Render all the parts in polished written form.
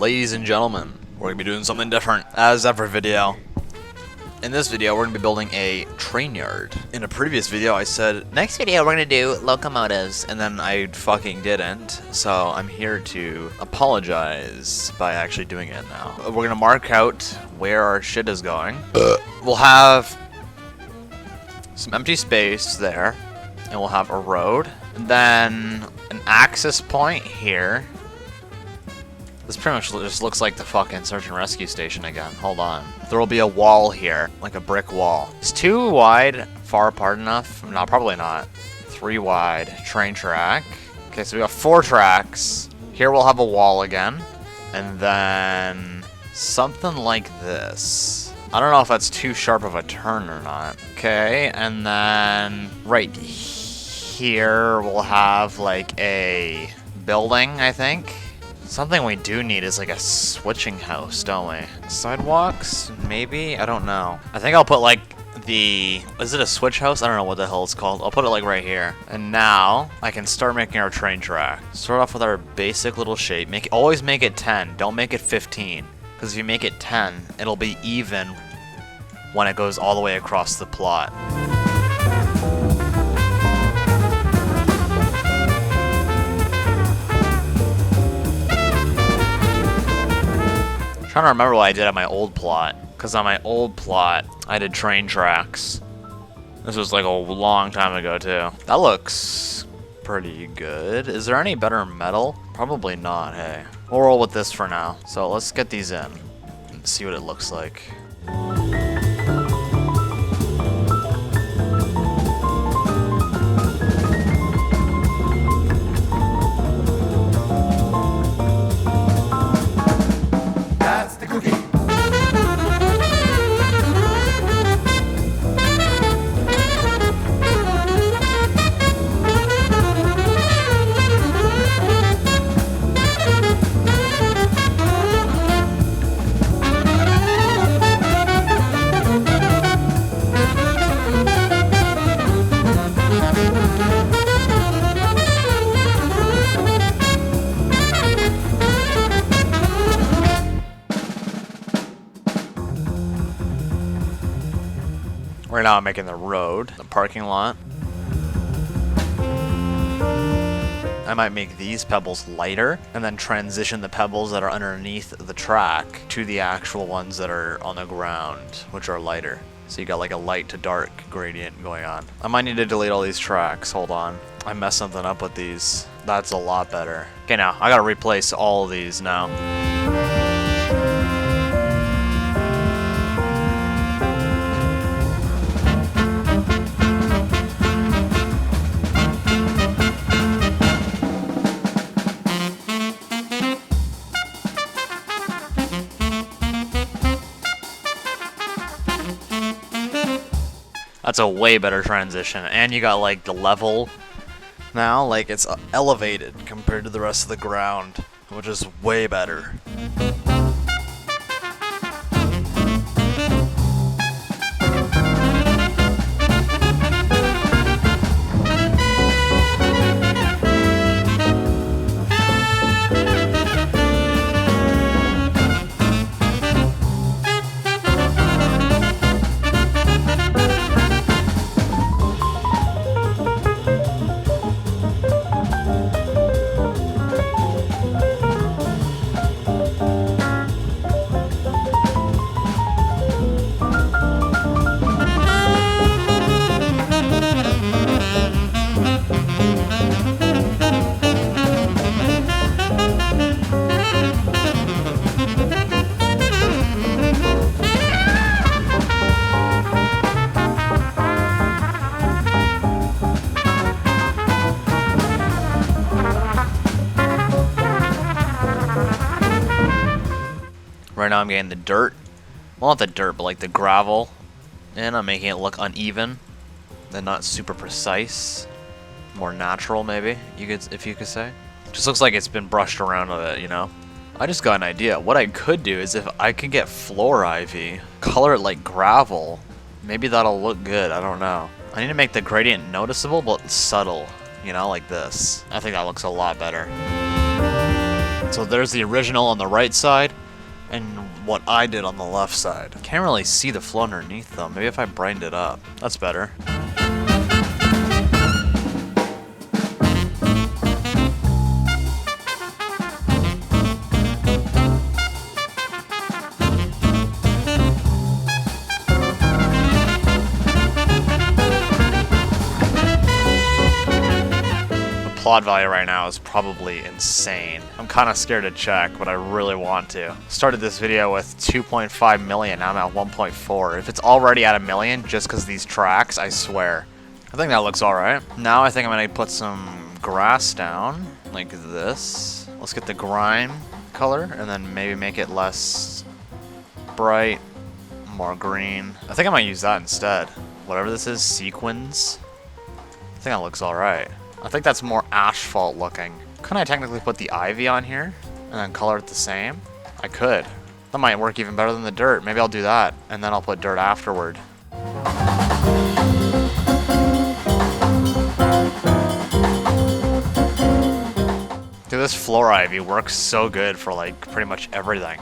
ladies and gentlemen, we're going to be doing something different as every video. In this video, we're going to be building a train yard. In a previous video, I said, next video we're going to do locomotives, and then I fucking didn't. So I'm here to apologize by actually doing it now. We're going to mark out where our shit is going. We'll have some empty space there, and we'll have a road, and then an access point here. This pretty much just looks like the fucking search and rescue station again. Hold on. There will be a wall here, like a brick wall. It's 2 wide, far apart enough. No, probably not. 3 wide, train track. Okay, so we got 4 tracks. Here we'll have a wall again. And then something like this. I don't know if that's too sharp of a turn or not. Okay, and then right here we'll have like a building, I think. Something we do need is like a switching house, don't we? Sidewalks? Maybe? I don't know. I think I'll put like is it a switch house? I don't know what the hell it's called. I'll put it like right here. And now I can start making our train track. Start off with our basic little shape. Always make it 10. Don't make it 15. Because if you make it 10, it'll be even when it goes all the way across the plot. Trying to remember what I did on my old plot, because on my old plot I did train tracks. This was like a long time ago too. That looks pretty good. Is there any better metal? Probably not, hey. We'll roll with this for now. So let's get these in and see what it looks like. Right now I'm making the road, the parking lot. I might make these pebbles lighter and then transition the pebbles that are underneath the track to the actual ones that are on the ground, which are lighter. So you got like a light to dark gradient going on. I might need to delete all these tracks. Hold on. I messed something up with these. That's a lot better. Okay, now I gotta replace all of these now. That's a way better transition, and you got like the level now, like it's elevated compared to the rest of the ground, which is way better. Right now I'm getting the dirt, well not the dirt, but like the gravel, and I'm making it look uneven, and not super precise, more natural maybe, if you could say. Just looks like it's been brushed around a bit, you know? I just got an idea. What I could do is if I could get floor ivy, color it like gravel, maybe that'll look good, I don't know. I need to make the gradient noticeable but subtle, you know, like this. I think that looks a lot better. So there's the original on the right side, and what I did on the left side. Can't really see the flow underneath though. Maybe if I brightened it up. That's better. Plot value right now is probably insane. I'm kind of scared to check, but I really want to. Started this video with 2.5 million, now I'm at 1.4. If it's already at a million just because these tracks, I swear. I think that looks alright. Now I think I'm gonna put some grass down, like this. Let's get the grime color, and then maybe make it less bright, more green. I think I might use that instead. Whatever this is, sequins. I think that looks alright. I think that's more asphalt looking. Couldn't I technically put the ivy on here and then color it the same? I could. That might work even better than the dirt. Maybe I'll do that, and then I'll put dirt afterward. Dude, this floor ivy works so good for like pretty much everything.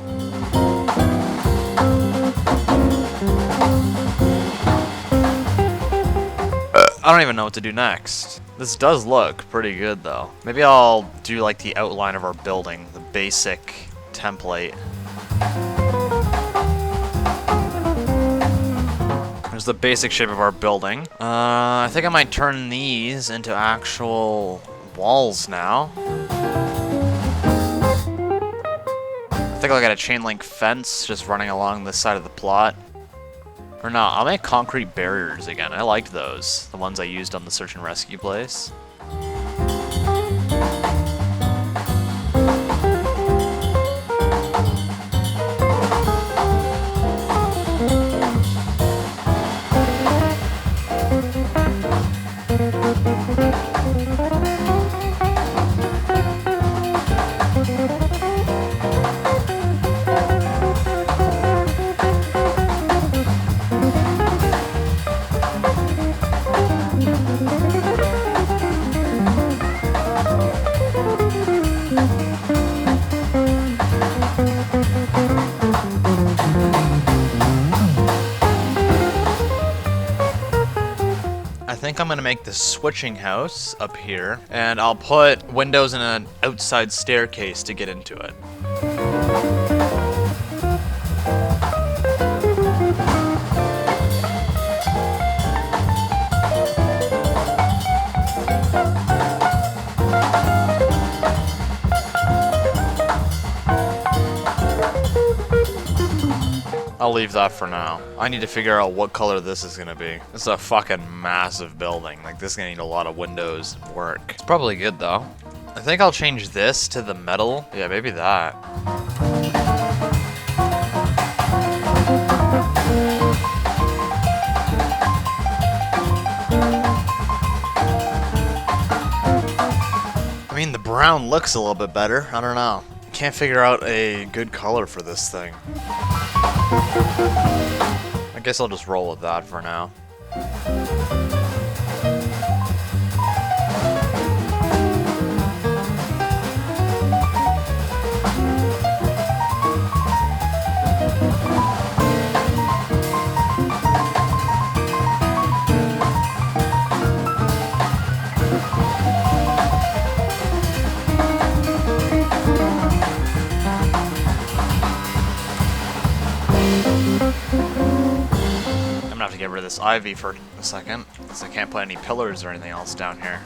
I don't even know what to do next. This does look pretty good though. Maybe I'll do like the outline of our building, the basic template. There's the basic shape of our building. I think I might turn these into actual walls now. I think I'll get a chain link fence just running along this side of the plot. Or no, I'll make concrete barriers again. I liked those. The ones I used on the search and rescue place. I think I'm gonna make the switching house up here, and I'll put windows and an outside staircase to get into it. I'll leave that for now. I need to figure out what color this is gonna be. It's a fucking massive building. Like, this is gonna need a lot of windows and work. It's probably good though. I think I'll change this to the metal. Yeah, maybe that. I mean, the brown looks a little bit better. I don't know. Can't figure out a good color for this thing. I guess I'll just roll with that for now. Get rid of this ivy for a second, because I can't put any pillars or anything else down here.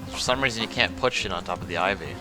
For some reason you can't put shit on top of the ivy.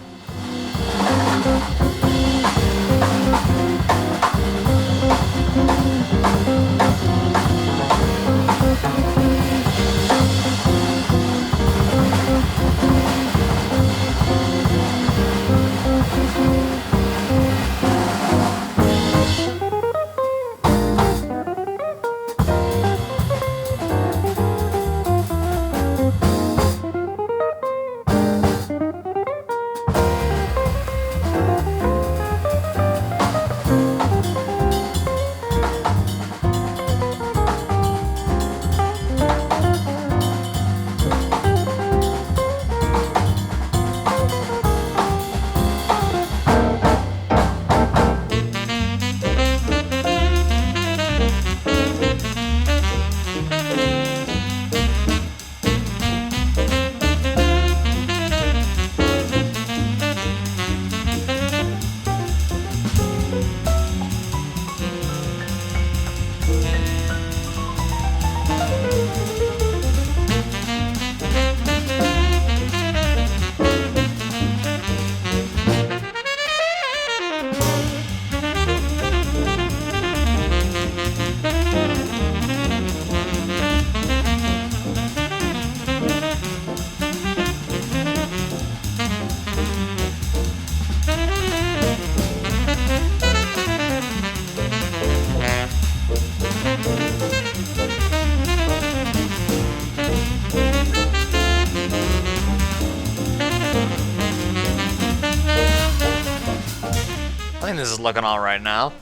This is looking alright now.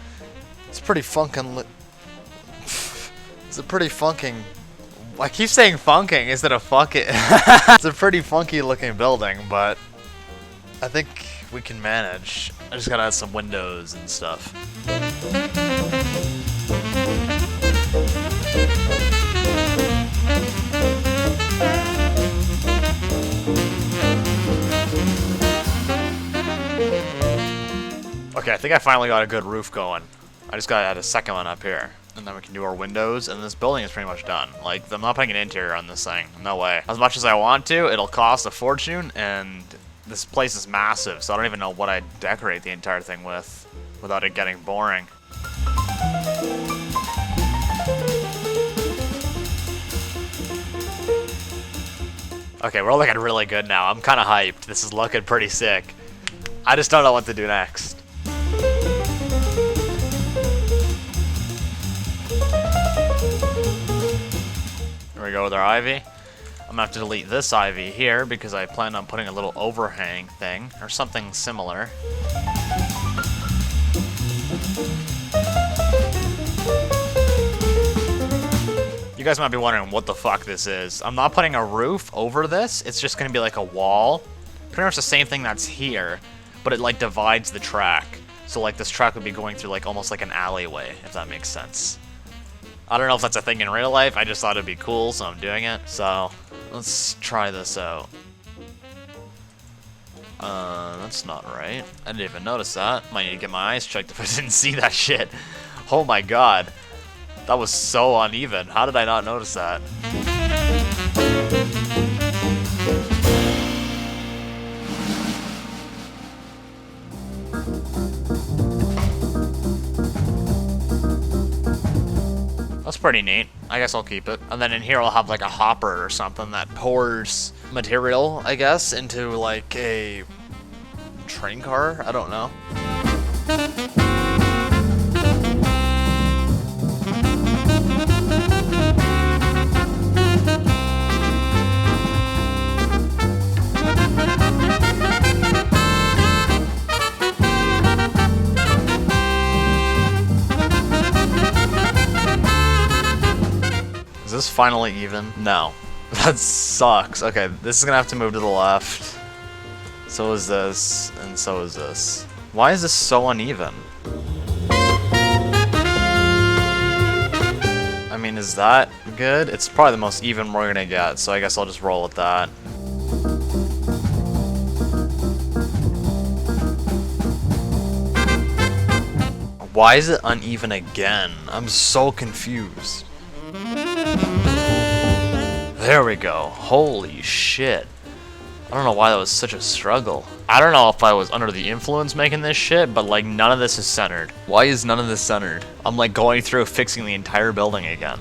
It's pretty funkin'. It's a pretty funking. I keep saying funking instead of fuck it. It's a pretty funky looking building, but I think we can manage. I just gotta add some windows and stuff. Okay, I think I finally got a good roof going. I just gotta add a second one up here. And then we can do our windows, and this building is pretty much done. Like, I'm not putting an interior on this thing. No way. As much as I want to, it'll cost a fortune, and this place is massive, so I don't even know what I'd decorate the entire thing with without it getting boring. Okay, we're looking really good now. I'm kind of hyped. This is looking pretty sick. I just don't know what to do next. Here we go with our ivy. I'm gonna have to delete this ivy here because I plan on putting a little overhang thing or something similar. You guys might be wondering what the fuck this is. I'm not putting a roof over this. It's just gonna be like a wall. Pretty much the same thing that's here, but it like divides the track. So like this track would be going through like almost like an alleyway, if that makes sense. I don't know if that's a thing in real life. I just thought it'd be cool, so I'm doing it. So let's try this out. That's not right. I didn't even notice that. Might need to get my eyes checked if I didn't see that shit. Oh my god. That was so uneven. How did I not notice that? That's pretty neat. I guess I'll keep it. And then in here I'll have like a hopper or something that pours material, I guess, into like a train car? I don't know. Is this finally even? No. That sucks. Okay, this is gonna have to move to the left. So is this, and so is this. Why is this so uneven? I mean, is that good? It's probably the most even we're gonna get, so I guess I'll just roll with that. Why is it uneven again? I'm so confused. There we go. Holy shit. I don't know why that was such a struggle. I don't know if I was under the influence making this shit, but like none of this is centered. Why is none of this centered? I'm like going through fixing the entire building again.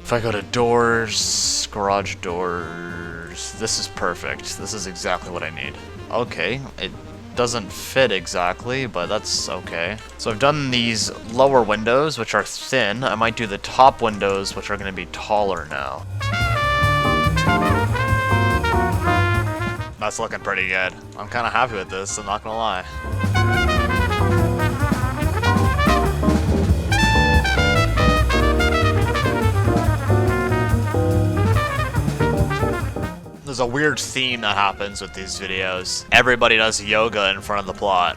If I go to doors, garage doors, this is perfect. This is exactly what I need. Okay, it doesn't fit exactly, but that's okay. So I've done these lower windows, which are thin. I might do the top windows, which are going to be taller now. That's looking pretty good. I'm kind of happy with this, I'm not going to lie. There's a weird theme that happens with these videos. Everybody does yoga in front of the plot.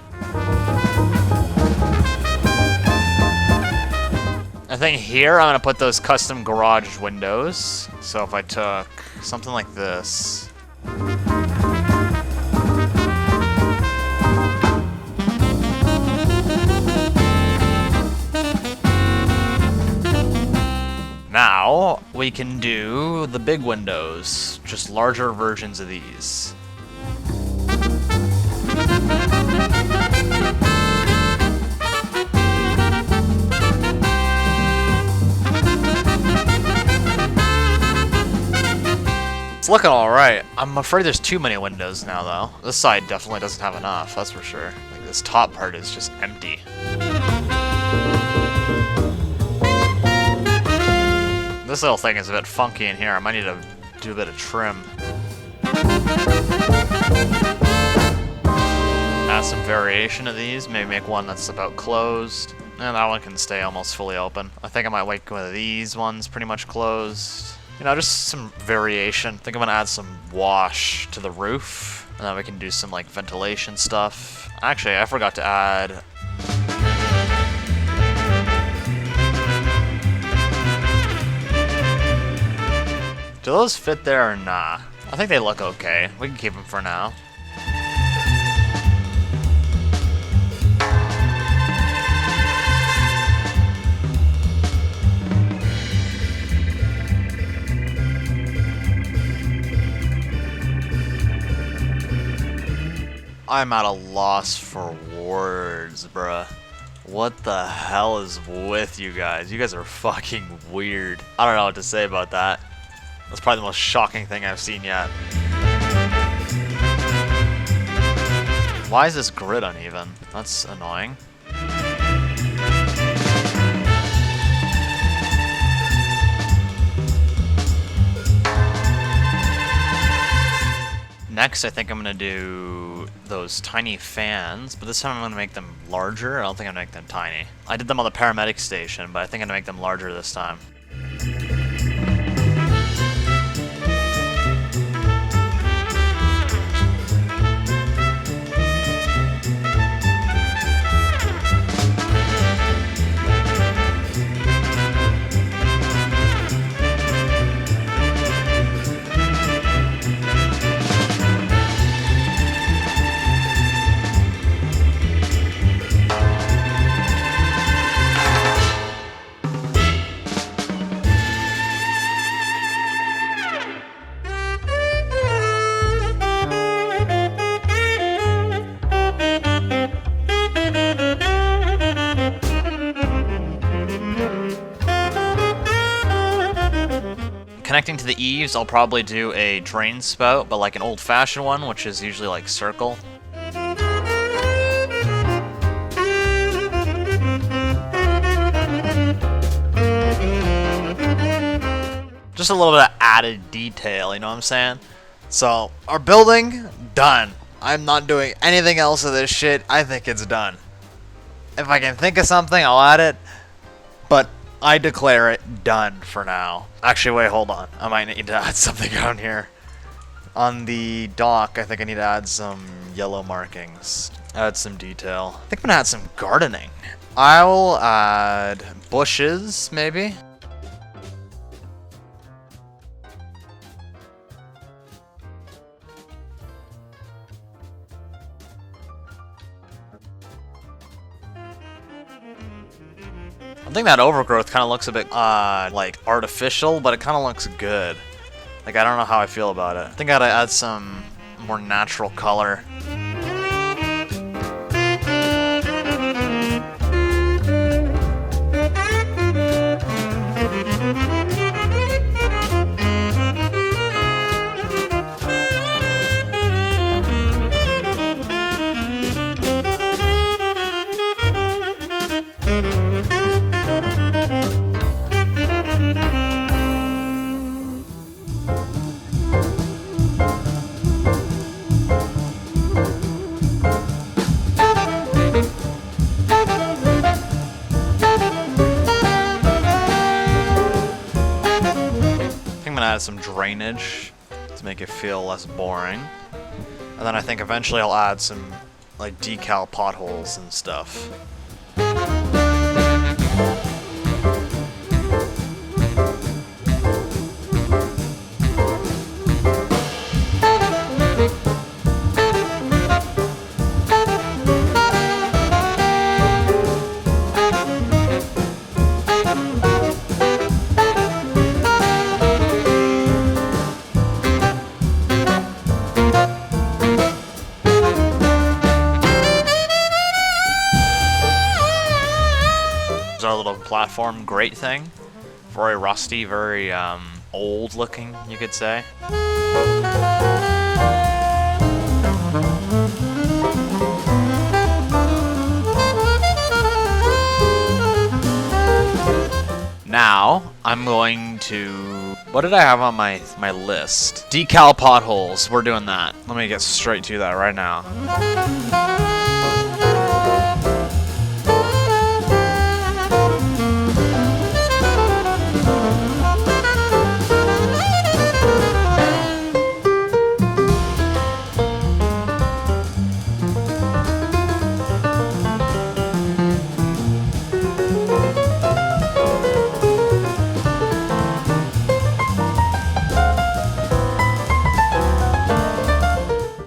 I think here I'm gonna put those custom garage windows. So if I took something like this. Now, we can do the big windows, just larger versions of these. It's looking alright. I'm afraid there's too many windows now, though. This side definitely doesn't have enough, that's for sure. Like, this top part is just empty. This little thing is a bit funky in here. I might need to do a bit of trim. Add some variation of these. Maybe make one that's about closed. And that one can stay almost fully open. I think I might make one of these ones pretty much closed. You know, just some variation. I think I'm gonna add some wash to the roof. And then we can do some like ventilation stuff. Actually, I forgot to add... Do those fit there or nah? I think they look okay. We can keep them for now. I'm at a loss for words, bruh. What the hell is with you guys? You guys are fucking weird. I don't know what to say about that. That's probably the most shocking thing I've seen yet. Why is this grid uneven? That's annoying. Next, I think I'm gonna do those tiny fans, but this time I'm gonna make them larger. I don't think I'm gonna make them tiny. I did them on the paramedic station, but I think I'm gonna make them larger this time. Connecting to the eaves, I'll probably do a drain spout, but like an old-fashioned one, which is usually like circle. Just a little bit of added detail, you know what I'm saying? So, our building, done. I'm not doing anything else with this shit. I think it's done. If I can think of something, I'll add it. But I declare it done for now. Actually, wait, hold on. I might need to add something down here. On the dock, I think I need to add some yellow markings. Add some detail. I think I'm gonna add some gardening. I'll add bushes, maybe. I think that overgrowth kind of looks a bit, like, artificial, but it kind of looks good. Like, I don't know how I feel about it. I think I gotta add some more natural color. Add some drainage to make it feel less boring, and then I think eventually I'll add some like decal potholes and stuff. Our little platform grate thing. Very rusty, very old looking, you could say. Now, I'm going to... What did I have on my list? Decal potholes. We're doing that. Let me get straight to that right now.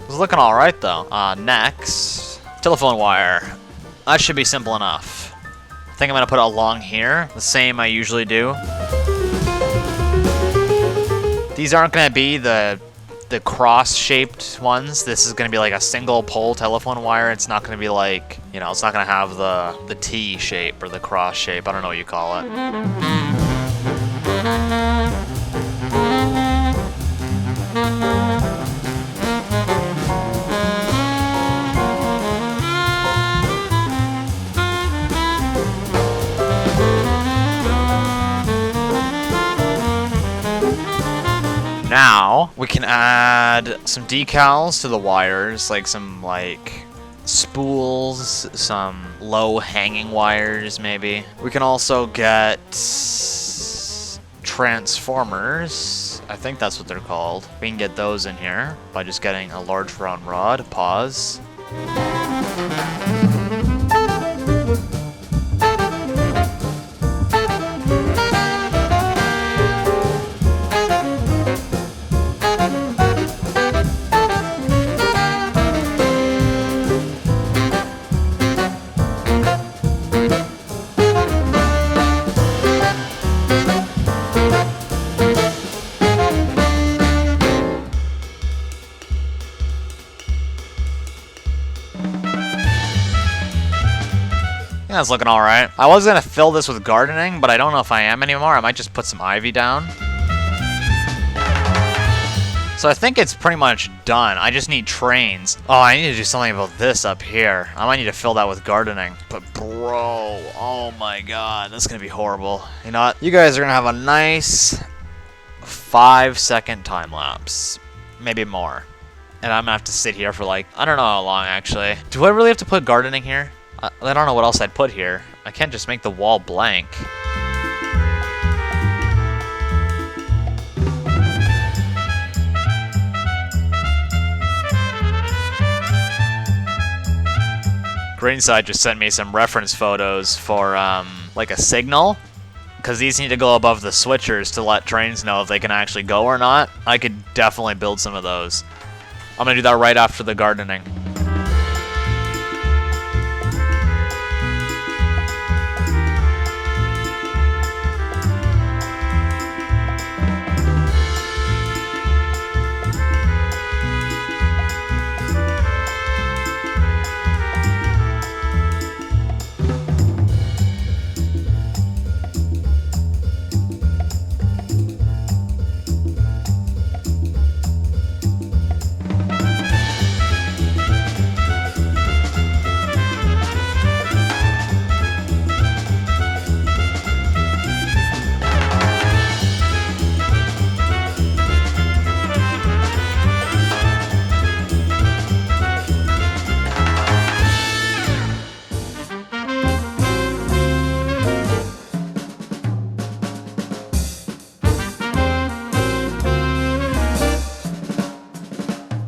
It's looking alright though. Next, telephone wire. That should be simple enough. I think I'm gonna put it along here, the same I usually do. These aren't gonna be the cross-shaped ones. This is gonna be like a single pole telephone wire. It's not gonna be like, you know, it's not gonna have the T shape or the cross shape. I don't know what you call it. Now, we can add some decals to the wires, like some spools, some low hanging wires maybe. We can also get transformers. I think that's what they're called. We can get those in here by just getting a large round rod. Pause. That's looking alright. I was gonna fill this with gardening, but I don't know if I am anymore. I might just put some ivy down. So I think it's pretty much done. I just need trains. Oh, I need to do something about this up here. I might need to fill that with gardening. But bro, oh my god, that's gonna be horrible. You know what? You guys are gonna have a nice 5-second time lapse. Maybe more. And I'm gonna have to sit here for like, I don't know how long actually. Do I really have to put gardening here? I don't know what else I'd put here. I can't just make the wall blank. Greenside just sent me some reference photos for like a signal, because these need to go above the switchers to let trains know if they can actually go or not. I could definitely build some of those. I'm gonna do that right after the gardening.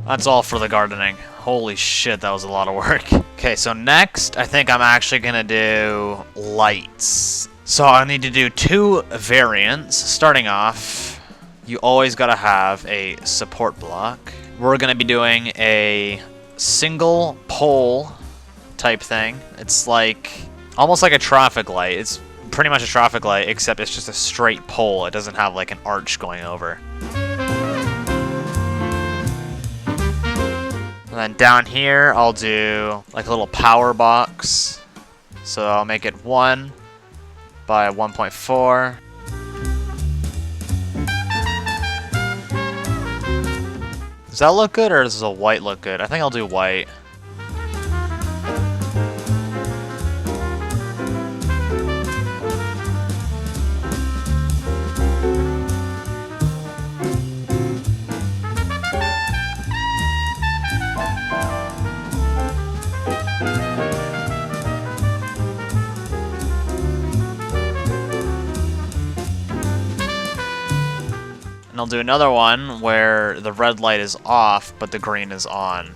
That's all for the gardening. Holy shit, that was a lot of work. Okay, so next, I think I'm actually gonna do lights. So I need to do 2 variants. Starting off, you always gotta have a support block. We're gonna be doing a single pole type thing. It's like, almost like a traffic light. It's pretty much a traffic light, except it's just a straight pole. It doesn't have like an arch going over. And then down here, I'll do like a little power box. So I'll make it 1 by 1.4. Does that look good, or does a white look good? I think I'll do white. And I'll do another one where the red light is off, but the green is on.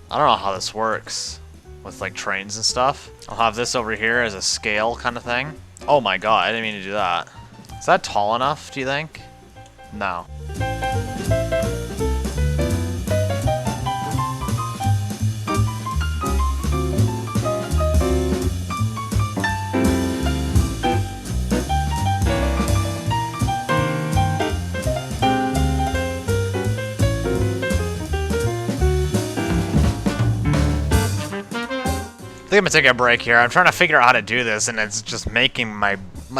I don't know how this works with like trains and stuff. I'll have this over here as a scale kind of thing. Oh my god, I didn't mean to do that. Is that tall enough, do you think? No. I think I'm gonna take a break here. I'm trying to figure out how to do this, and it's just making my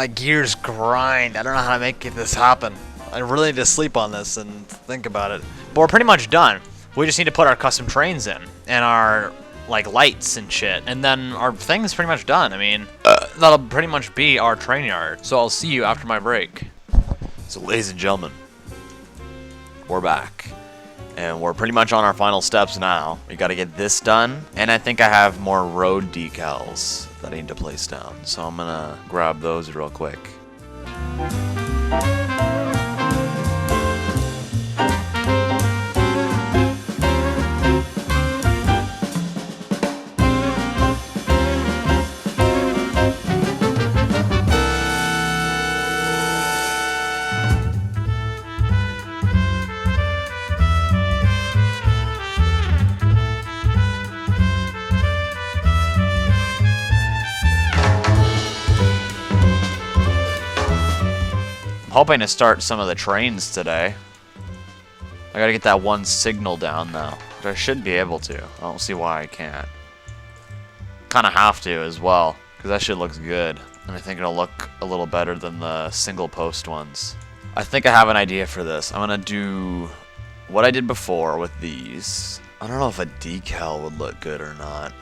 gears grind. I don't know how to make this happen. I really need to sleep on this and think about it. But we're pretty much done. We just need to put our custom trains in, and our like lights and shit, and then our thing is pretty much done. I mean, that'll pretty much be our train yard. So I'll see you after my break. So ladies and gentlemen, we're back. And we're pretty much on our final steps now. We gotta get this done. And I think I have more road decals that I need to place down. So I'm gonna grab those real quick. Hoping to start some of the trains today. I gotta get that one signal down though, which I should be able to. I don't see why I can't. Kinda have to as well, because that shit looks good. And I think it'll look a little better than the single post ones. I think I have an idea for this. I'm gonna do what I did before with these. I don't know if a decal would look good or not.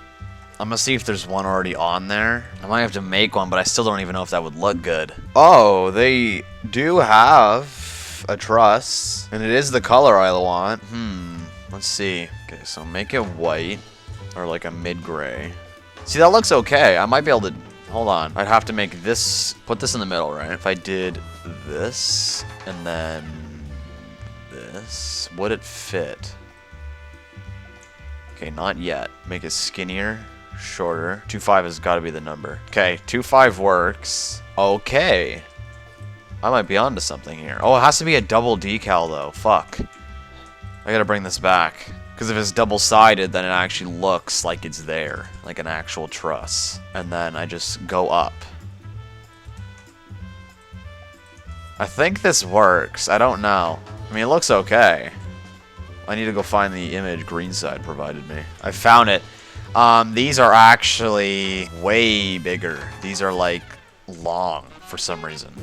I'm gonna see if there's one already on there. I might have to make one, but I still don't even know if that would look good. Oh, they do have a truss, and it is the color I want. Let's see. Okay, so make it white, or like a mid-gray. See, that looks okay. I might be able to, hold on. I'd have to make this, put this in the middle, right? If I did this, and then this, would it fit? Okay, not yet. Make it skinnier. Shorter. 2.5 has got to be the number. Okay, 2.5 works. Okay. I might be onto something here. Oh, it has to be a double decal though. Fuck. I gotta bring this back. Because if it's double-sided, then it actually looks like it's there. Like an actual truss. And then I just go up. I think this works. I don't know. I mean, it looks okay. I need to go find the image Greenside provided me. I found it. These are actually way bigger. These are like long for some reason.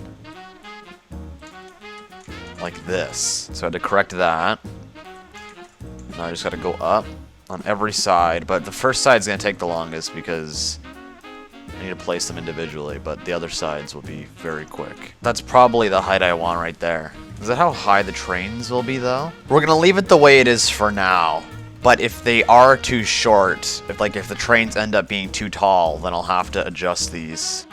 Like this. So I had to correct that. Now I just gotta go up on every side. But the first side's gonna take the longest because I need to place them individually. But the other sides will be very quick. That's probably the height I want right there. Is that how high the trains will be though? We're gonna leave it the way it is for now. But if they are too short, if the trains end up being too tall, then I'll have to adjust these.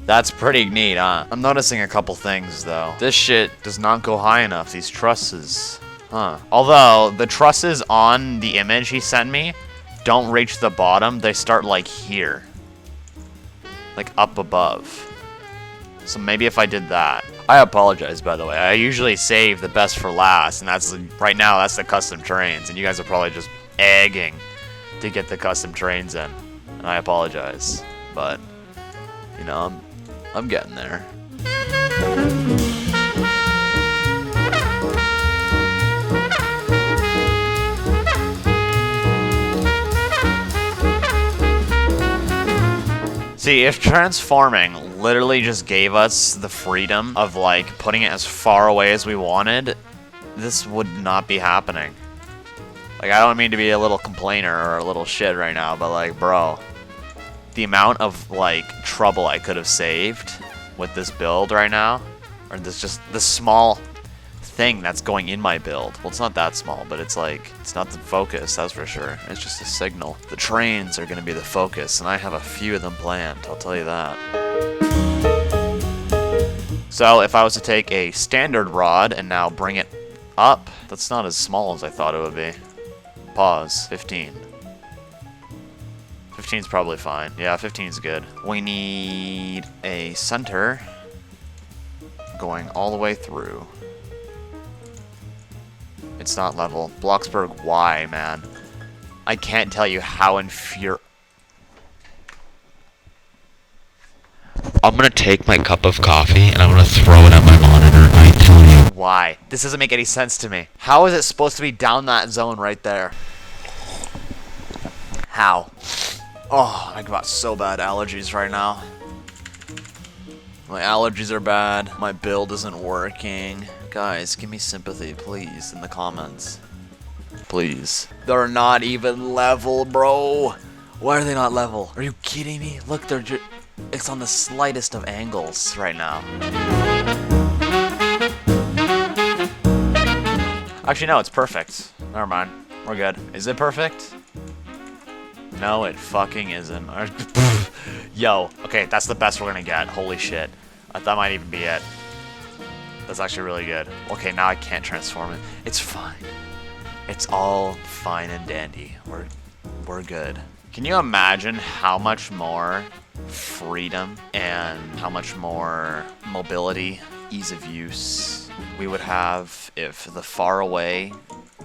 That's pretty neat, huh? I'm noticing a couple things, though. This shit does not go high enough, these trusses. Huh. Although, the trusses on the image he sent me don't reach the bottom. They start, like, here. Like, up above. So maybe if I did that. I apologize, by the way. I usually save the best for last, and that's, right now, that's the custom trains. And you guys are probably just egging to get the custom trains in. And I apologize. But, you know, I'm getting there. See, if transforming literally just gave us the freedom of, like, putting it as far away as we wanted, this would not be happening. Like, I don't mean to be a little complainer or a little shit right now, but, like, bro, the amount of, like, trouble I could have saved with this build right now, or this small thing that's going in my build. Well, it's not that small, but it's like, it's not the focus, that's for sure. It's just a signal. The trains are going to be the focus, and I have a few of them planned, I'll tell you that. So if I was to take a standard rod and now bring it up, that's not as small as I thought it would be. Pause. 15. 15's probably fine. Yeah, 15's good. We need a center going all the way through. It's not level. Bloxburg, why, man? I can't tell you how I'm gonna take my cup of coffee and I'm gonna throw it at my monitor. I tell you. Why? This doesn't make any sense to me. How is it supposed to be down that zone right there? How? Oh, I got so bad allergies right now. My allergies are bad. My build isn't working. Guys, give me sympathy, please, in the comments. Please. They're not even level, bro. Why are they not level? Are you kidding me? Look, they're just... It's on the slightest of angles right now. Actually, no, it's perfect. Never mind. We're good. Is it perfect? No, it fucking isn't. Yo, okay, that's the best we're gonna get. Holy shit. That might even be it. That's actually really good. Okay, now I can't transform it. It's fine. It's all fine and dandy. We're good. Can you imagine how much more freedom and how much more mobility, ease of use we would have if the far away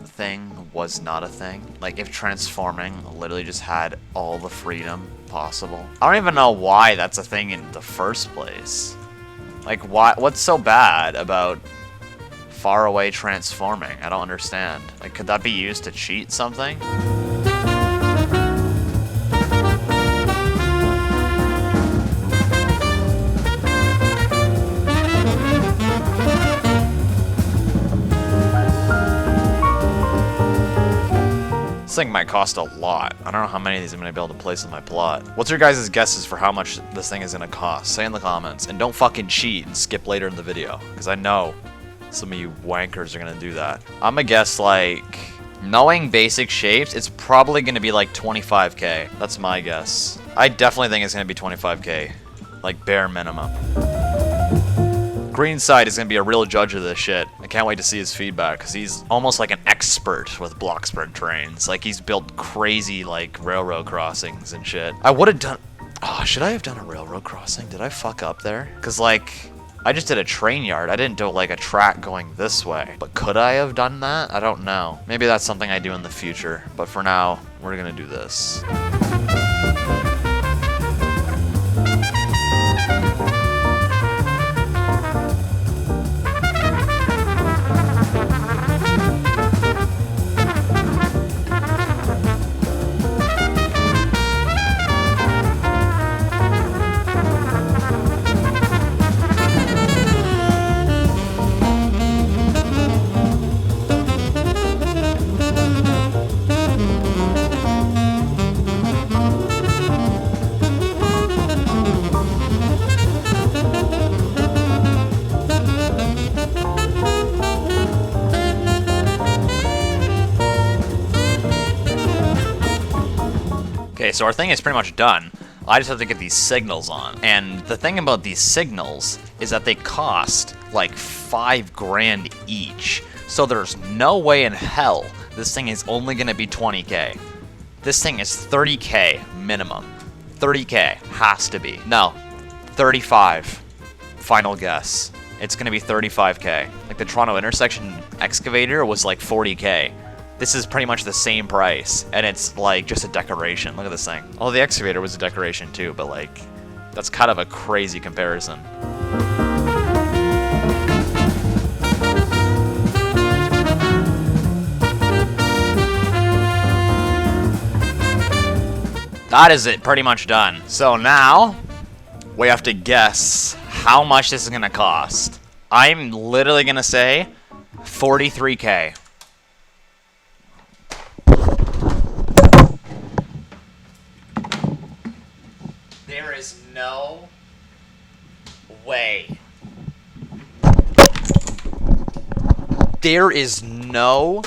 thing was not a thing? Like if transforming literally just had all the freedom possible. I don't even know why that's a thing in the first place. Like what's so bad about far away transforming? I don't understand. Like could that be used to cheat something? This thing might cost a lot. I don't know how many of these I'm going to be able to place in my plot. What's your guys' guesses for how much this thing is going to cost? Say in the comments. And don't fucking cheat and skip later in the video. Because I know some of you wankers are going to do that. I'm going to guess like... Knowing basic shapes, it's probably going to be like 25k. That's my guess. I definitely think it's going to be 25k. Like bare minimum. Green side is going to be a real judge of this shit. I can't wait to see his feedback, because he's almost like an expert with Bloxburg trains. Like, he's built crazy, like, railroad crossings and shit. I would have done... Oh, should I have done a railroad crossing? Did I fuck up there? Because, like, I just did a train yard. I didn't do, like, a track going this way. But could I have done that? I don't know. Maybe that's something I do in the future. But for now, we're going to do this. Okay, so our thing is pretty much done. I just have to get these signals on. And the thing about these signals is that they cost like 5 grand each. So there's no way in hell this thing is only gonna be 20k. This thing is 30k minimum. 30k has to be. No, 35. Final guess. It's gonna be 35k. Like the Toronto intersection excavator was like 40k. This is pretty much the same price, and it's like just a decoration. Look at this thing. Oh, the excavator was a decoration too, but like, that's kind of a crazy comparison. That is it, pretty much done. So now, We have to guess how much this is gonna cost. I'm literally gonna say 43K. There is no way. There is no...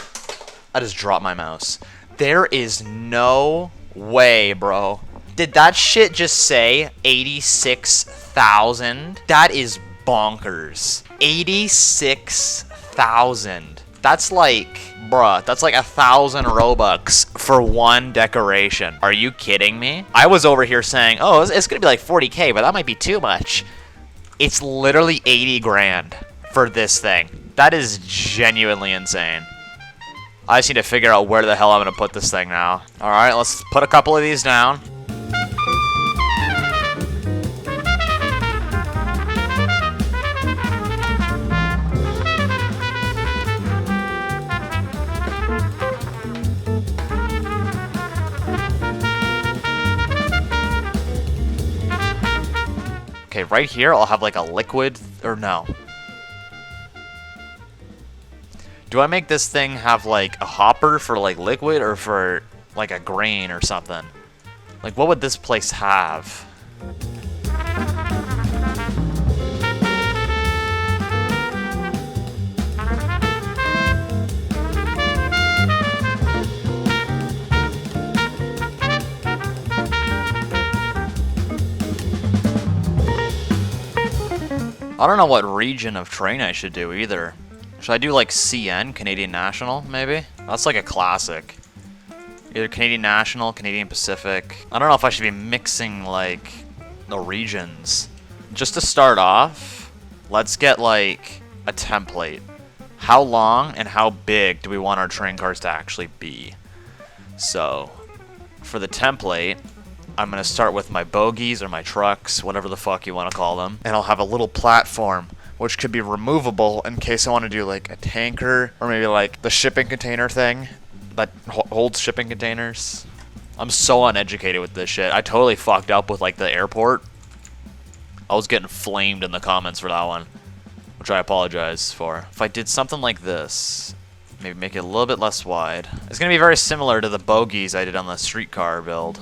I just dropped my mouse. There is no way, bro. Did that shit just say 86,000? That is bonkers. 86,000. That's like, bruh, that's like 1,000 Robux for one decoration. Are you kidding me? I was over here saying, oh, it's gonna be like 40K, but that might be too much. It's literally 80 grand for this thing. That is genuinely insane. I just need to figure out where the hell I'm gonna put this thing now. Alright, let's put a couple of these down. Okay, right here I'll have like a liquid, or no. Do I make this thing have like a hopper for like liquid or for like a grain or something? Like what would this place have? I don't know what region of train I should do either. Should I do like CN, Canadian National, maybe? That's like a classic. Either Canadian National, Canadian Pacific. I don't know if I should be mixing like the regions. Just to start off, let's get like a template. How long and how big do we want our train cars to actually be? So, for the template, I'm going to start with my bogies or my trucks, whatever the fuck you want to call them. And I'll have a little platform, which could be removable in case I want to do like a tanker or maybe like the shipping container thing that holds shipping containers. I'm so uneducated with this shit. I totally fucked up with like the airport. I was getting flamed in the comments for that one, which I apologize for. If I did something like this, maybe make it a little bit less wide. It's going to be very similar to the bogies I did on the streetcar build.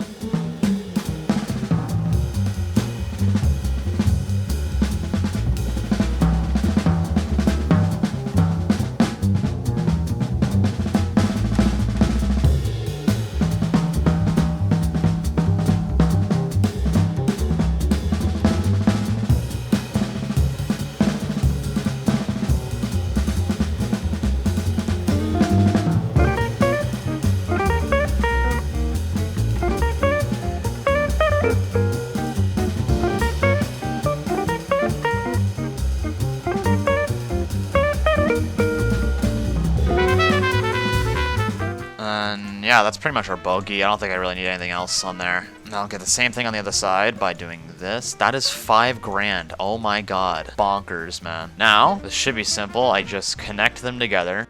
Yeah, that's pretty much our bogey. I don't think I really need anything else on there. And I'll get the same thing on the other side by doing this. That is 5 grand. Oh my god. Bonkers, man. Now, this should be simple. I just connect them together.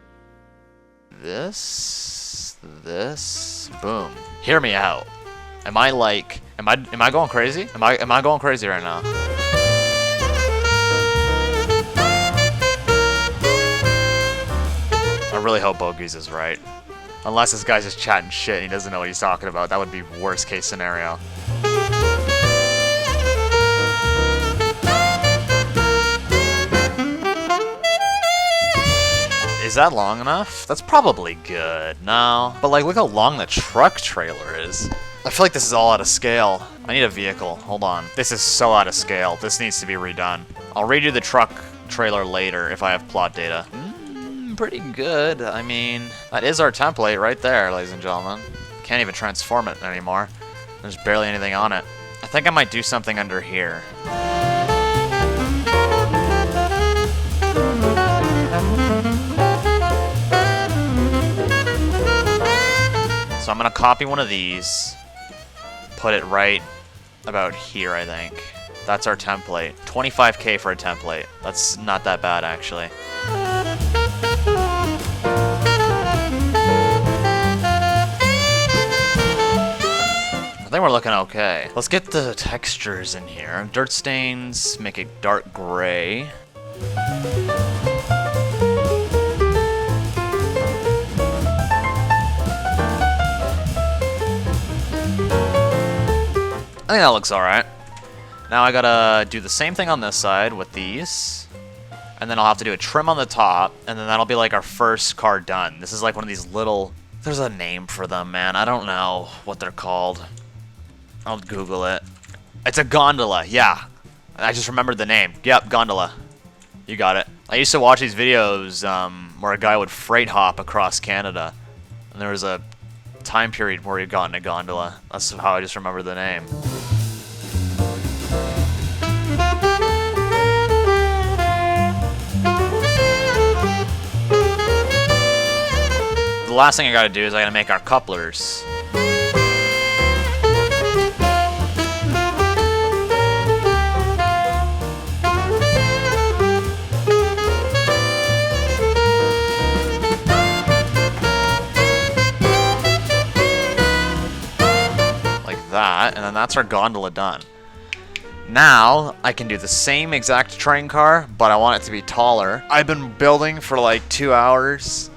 This, boom. Hear me out. Am I like, am I going crazy? Am I going crazy right now? I really hope bogies is right. Unless this guy's just chatting shit and he doesn't know what he's talking about. That would be worst case scenario. Is that long enough? That's probably good. No. But like, look how long the truck trailer is. I feel like this is all out of scale. I need a vehicle. Hold on. This is so out of scale. This needs to be redone. I'll redo the truck trailer later if I have plot data. Pretty good. I mean, that is our template right there, ladies and gentlemen. Can't even transform it anymore. There's barely anything on it. I think I might do something under here. So I'm gonna copy one of these, put it right about here, I think. That's our template. 25K for a template. That's not that bad, actually. I think we're looking okay. Let's get the textures in here. Dirt stains, make it dark gray. I think that looks alright. Now I gotta do the same thing on this side with these. And then I'll have to do a trim on the top, and then that'll be like our first car done. This is like one of these little... There's a name for them, man. I don't know what they're called. I'll Google it. It's a gondola, yeah. I just remembered the name. Yep, gondola. You got it. I used to watch these videos where a guy would freight hop across Canada. And there was a time period where he got in a gondola. That's how I just remember the name. The last thing I gotta do is I gotta make our couplers. Like that, and then that's our gondola done. Now, I can do the same exact train car, but I want it to be taller. I've been building for like 2 hours.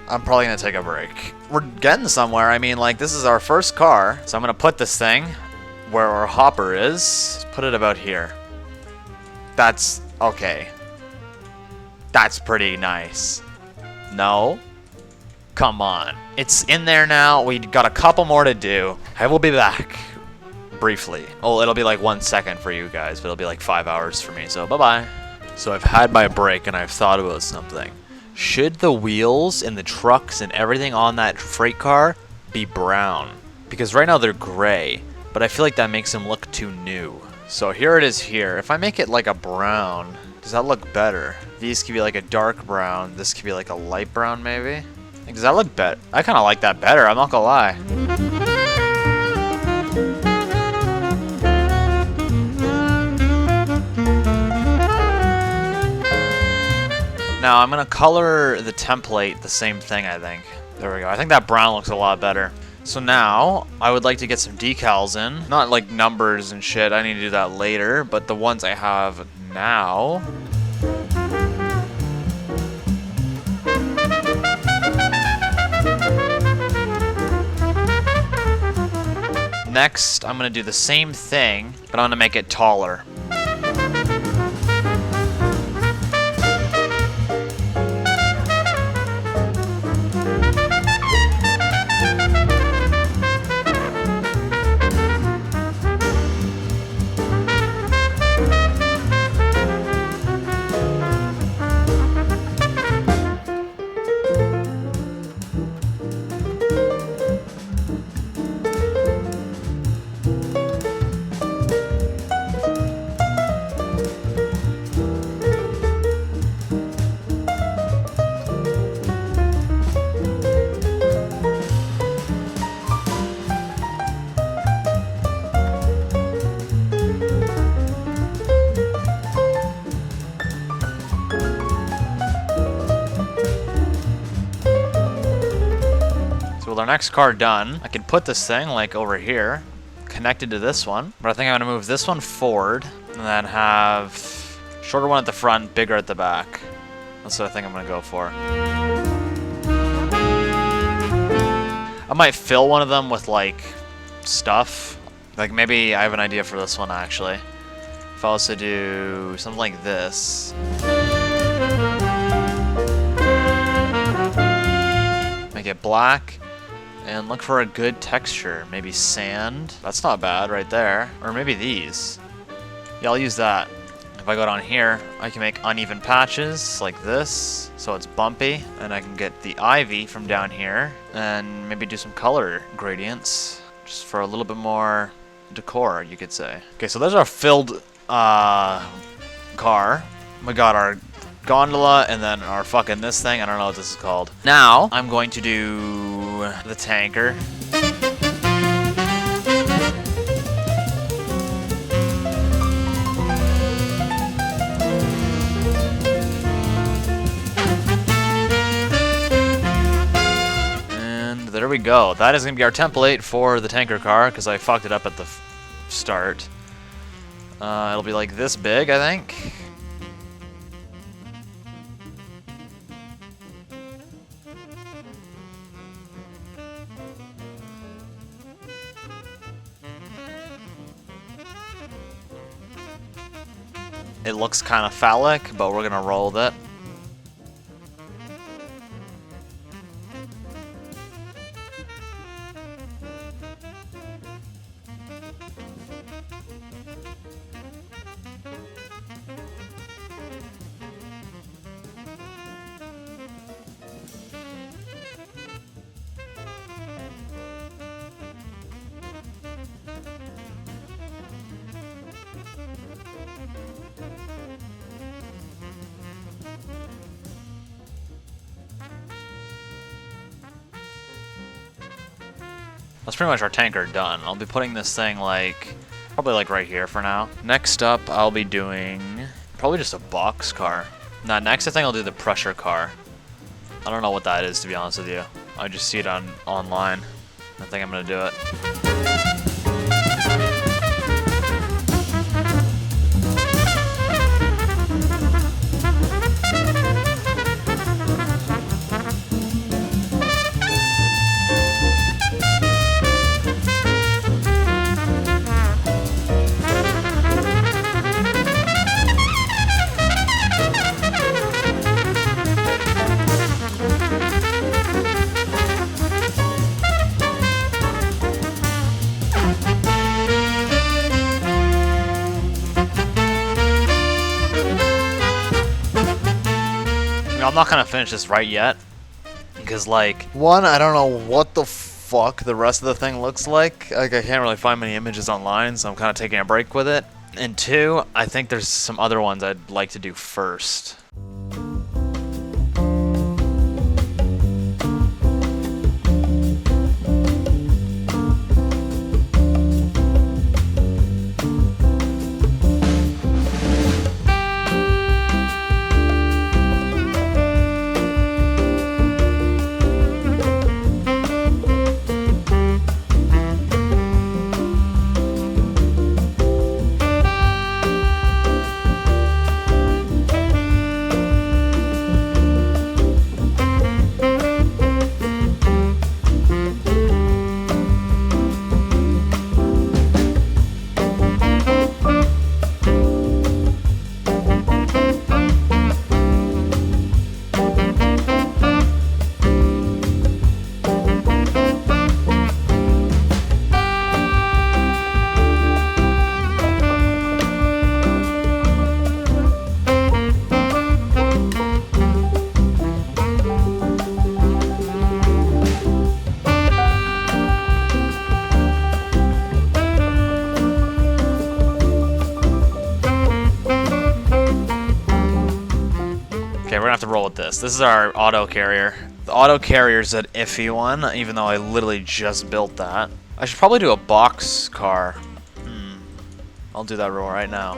I'm probably gonna take a break. We're getting somewhere. I mean, like, this is our first car. So I'm gonna put this thing where our hopper is. Let's put it about here. That's okay. That's pretty nice. No? Come on. It's in there now. We got a couple more to do. I will be back briefly. Oh, it'll be like 1 second for you guys, but it'll be like 5 hours for me. So bye-bye. So I've had my break and I've thought about something. Should the wheels and the trucks and everything on that freight car be brown? Because right now they're gray, but I feel like that makes them look too new. So here it is here. If I make it like a brown, does that look better? These could be like a dark brown. This could be like a light brown maybe. Like, does that look better? I kind of like that better, I'm not gonna lie. Now I'm gonna color the template the same thing, I think. There we go. I think that brown looks a lot better. So now I would like to get some decals in. Not like numbers and shit. I need to do that later, but the ones I have now. Next, I'm gonna do the same thing, but I'm gonna make it taller. With our next car done, I can put this thing like over here, connected to this one. But I think I'm gonna move this one forward and then have shorter one at the front, bigger at the back. That's what I think I'm gonna go for. I might fill one of them with like stuff. Like maybe I have an idea for this one actually. If I was to do something like this. Make it black. And look for a good texture. Maybe sand. That's not bad right there. Or maybe these. Yeah, I'll use that. If I go down here, I can make uneven patches like this. So it's bumpy. And I can get the ivy from down here. And maybe do some color gradients. Just for a little bit more decor, you could say. Okay, so there's our filled car. We got our gondola and then our fucking this thing. I don't know what this is called. Now, I'm going to do the tanker. And there we go. That is going to be our template for the tanker car, because I fucked it up at the start. It'll be like this big, I think. It looks kind of phallic, but we're gonna roll with it. That's pretty much our tanker done. I'll be putting this thing like, probably like right here for now. Next up, I'll be doing probably just a box car. Now, next I think I'll do the pressure car. I don't know what that is, to be honest with you. I just see it online. I think I'm gonna do it. I'm not gonna finish this right yet, because like, one, I don't know what the fuck the rest of the thing looks like. Like, I can't really find many images online, so I'm kind of taking a break with it. And two, I think there's some other ones I'd like to do first. Okay, we're gonna have to roll with this. This is our auto carrier. The auto carrier's an iffy one, even though I literally just built that. I should probably do a box car. I'll do that roll right now.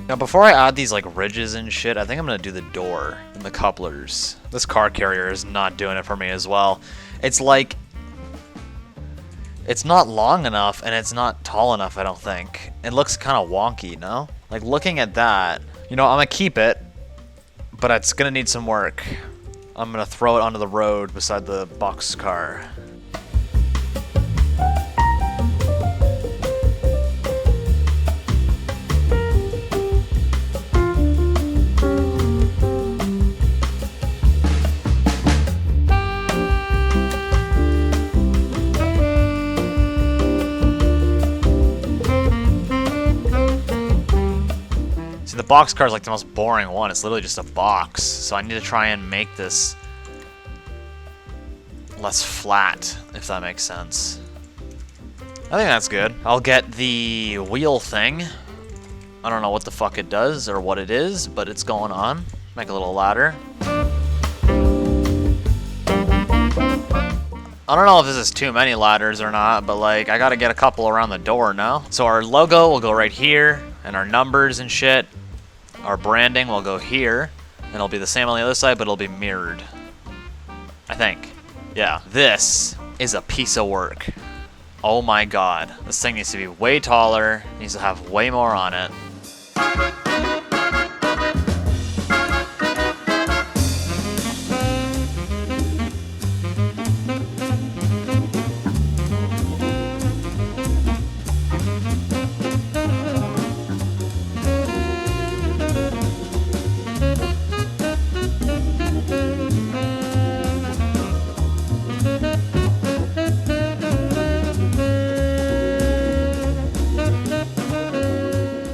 Now, before I add these like ridges and shit, I think I'm gonna do the door and the couplers. This car carrier is not doing it for me as well. It's like, it's not long enough and it's not tall enough, I don't think. It looks kind of wonky, no? Like, looking at that, you know, I'm gonna keep it, but it's gonna need some work. I'm gonna throw it onto the road beside the box car. The boxcar is like the most boring one. It's literally just a box. So I need to try and make this less flat, if that makes sense. I think that's good. I'll get the wheel thing. I don't know what the fuck it does or what it is, but it's going on. Make a little ladder. I don't know if this is too many ladders or not, but like I gotta get a couple around the door now. So our logo will go right here, and our numbers and shit. Our branding will go here, and it'll be the same on the other side, but it'll be mirrored. I think. Yeah. This is a piece of work. Oh my god. This thing needs to be way taller, needs to have way more on it.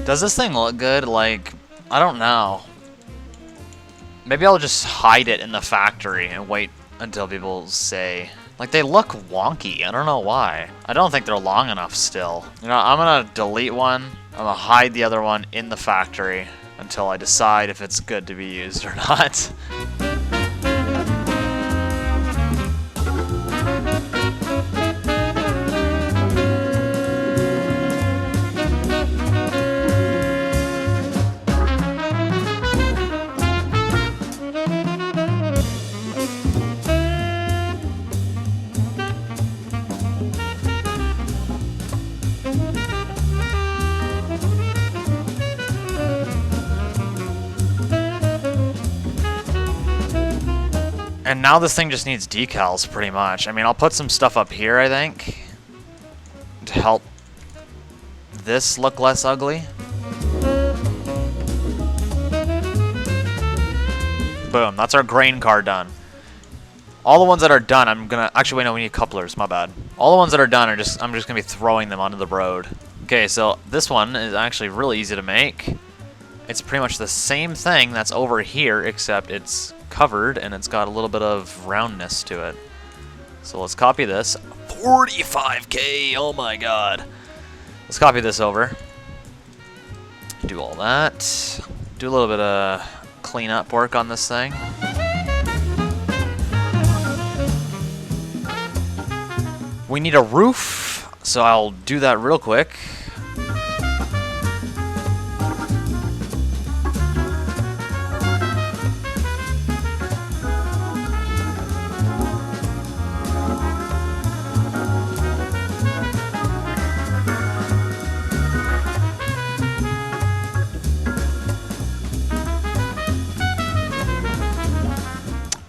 Does this thing look good? Like, I don't know. Maybe I'll just hide it in the factory and wait until people say. Like, they look wonky. I don't know why. I don't think they're long enough still. You know, I'm gonna delete one. I'm gonna hide the other one in the factory until I decide if it's good to be used or not. And now this thing just needs decals, pretty much. I mean, I'll put some stuff up here, I think, to help this look less ugly. Boom, that's our grain car done. All the ones that are done, I'm gonna... Actually, wait, no, we need couplers, my bad. All the ones that are done are just... I'm just gonna be throwing them onto the road. Okay, so this one is actually really easy to make. It's pretty much the same thing that's over here, except it's covered and it's got a little bit of roundness to it. So let's copy this. 45K, oh my god. Let's copy this over. Do all that. Do a little bit of cleanup work on this thing. We need a roof, so I'll do that real quick.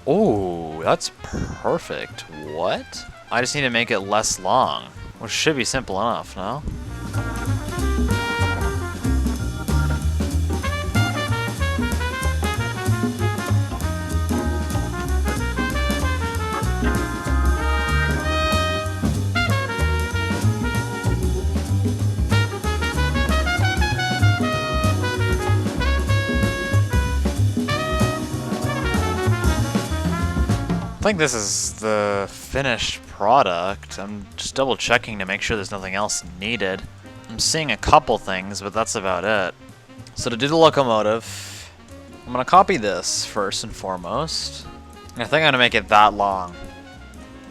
Oh, that's perfect. What? I just need to make it less long, which should be simple enough, no? I think this is the finished product. I'm just double checking to make sure there's nothing else needed. I'm seeing a couple things, but that's about it. So to do the locomotive, I'm gonna copy this first and foremost. And I think I'm gonna make it that long.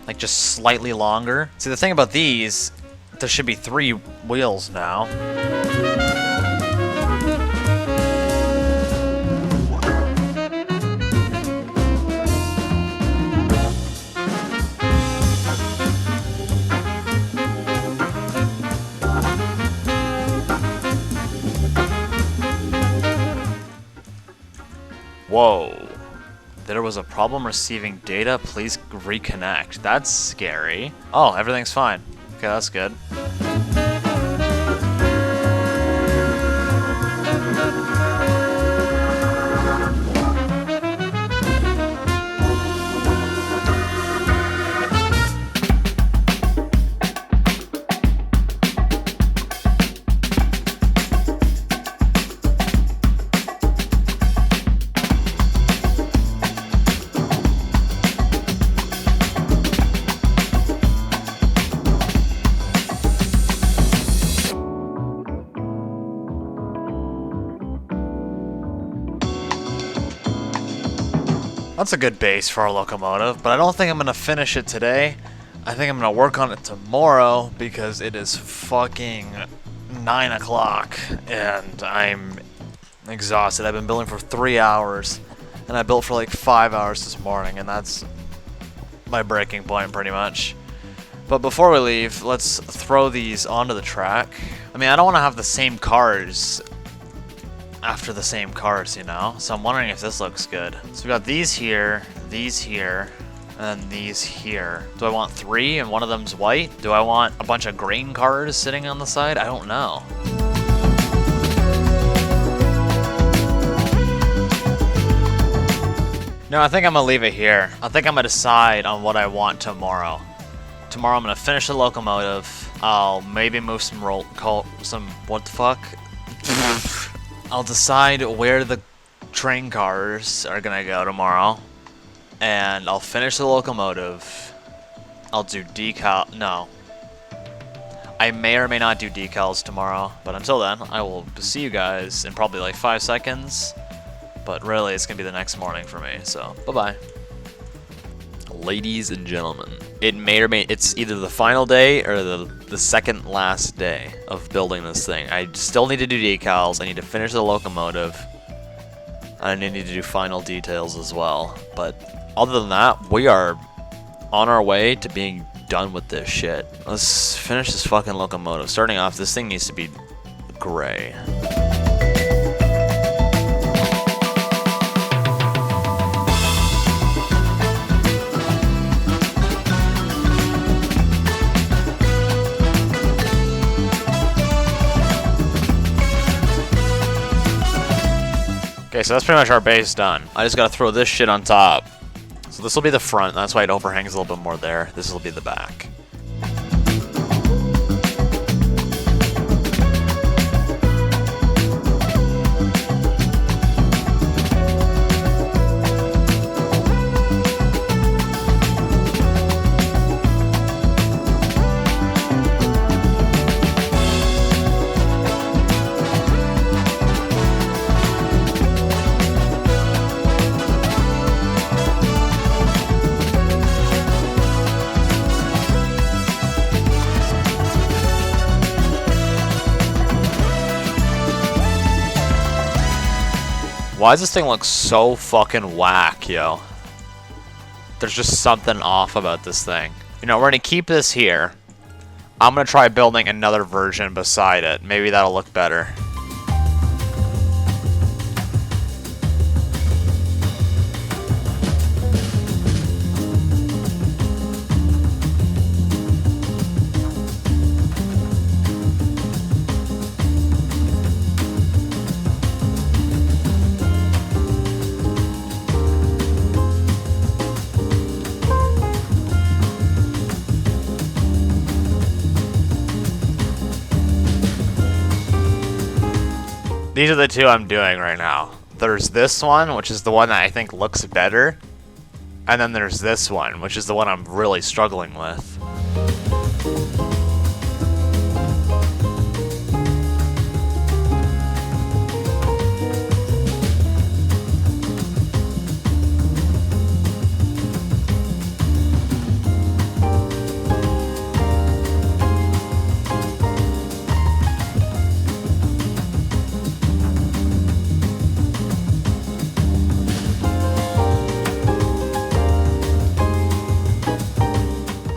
Like just slightly longer. See, the thing about these, there should be 3 wheels now. Whoa. There was a problem receiving data. Please reconnect. That's scary. Oh, everything's fine. Okay, that's good. That's a good base for our locomotive, but I don't think I'm gonna finish it today. I think I'm gonna work on it tomorrow because it is fucking 9 o'clock and I'm exhausted. I've been building for 3 hours and I built for like 5 hours this morning, and that's my breaking point pretty much. But before we leave, let's throw these onto the track. I mean, I don't want to have the same cars after the same cars, you know? So I'm wondering if this looks good. So we got these here, and then these here. Do I want 3 and one of them's white? Do I want a bunch of grain cars sitting on the side? I don't know. No, I think I'm gonna leave it here. I think I'm gonna decide on what I want tomorrow. Tomorrow I'm gonna finish the locomotive. I'll maybe move some what the fuck? I'll decide where the train cars are gonna go tomorrow, and I'll finish the locomotive. I'll do no. I may or may not do decals tomorrow, but until then, I will see you guys in probably like 5 seconds. But really, it's gonna be the next morning for me, so bye-bye. Ladies and gentlemen, it's either the final day or the second last day of building this thing. I still need to do decals, I need to finish the locomotive, and I need to do final details as well. But other than that, we are on our way to being done with this shit. Let's finish this fucking locomotive. Starting off, this thing needs to be gray. Okay, so that's pretty much our base done. I just gotta throw this shit on top. So this will be the front, that's why it overhangs a little bit more there. This will be the back. Why does this thing look so fucking whack, yo? There's just something off about this thing. You know, we're gonna keep this here. I'm gonna try building another version beside it. Maybe that'll look better. These are the two I'm doing right now. There's this one, which is the one that I think looks better. And then there's this one, which is the one I'm really struggling with.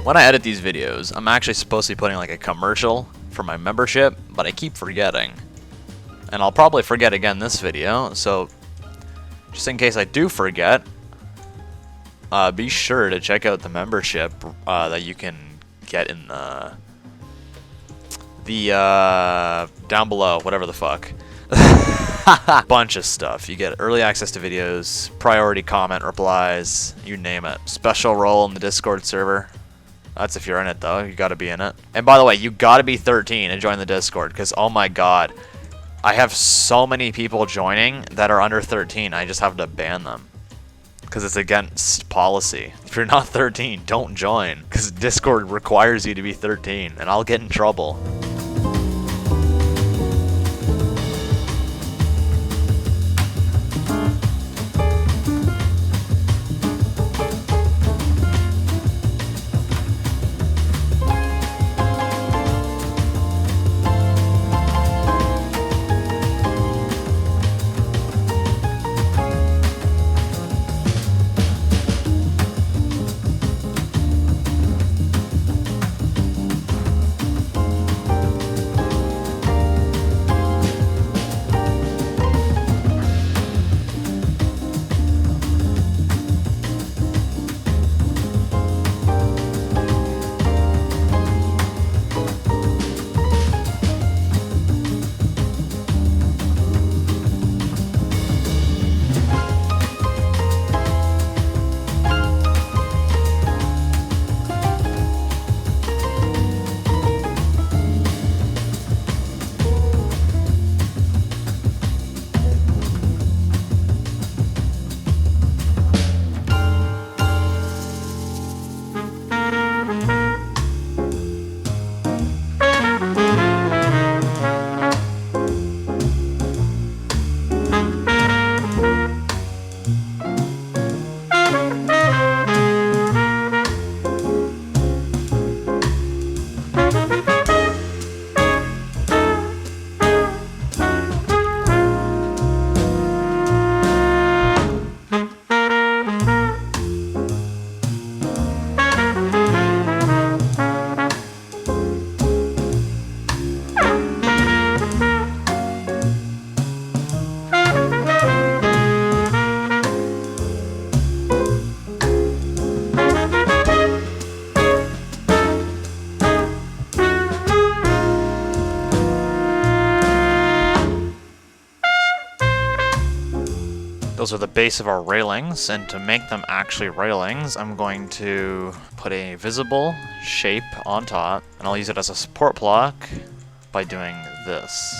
When I edit these videos, I'm actually supposed to be putting like a commercial for my membership, but I keep forgetting. And I'll probably forget again this video, so just in case I do forget, be sure to check out the membership that you can get in the down below, whatever the fuck. Bunch of stuff. You get early access to videos, priority comment replies, you name it. Special role in the Discord server. That's if you're in it, though. You gotta be in it. And by the way, you gotta be 13 and join the Discord, because, oh my god, I have so many people joining that are under 13. I just have to ban them, because it's against policy. If you're not 13, don't join, because Discord requires you to be 13, and I'll get in trouble. Those are the base of our railings, and to make them actually railings, I'm going to put a visible shape on top, and I'll use it as a support block by doing this.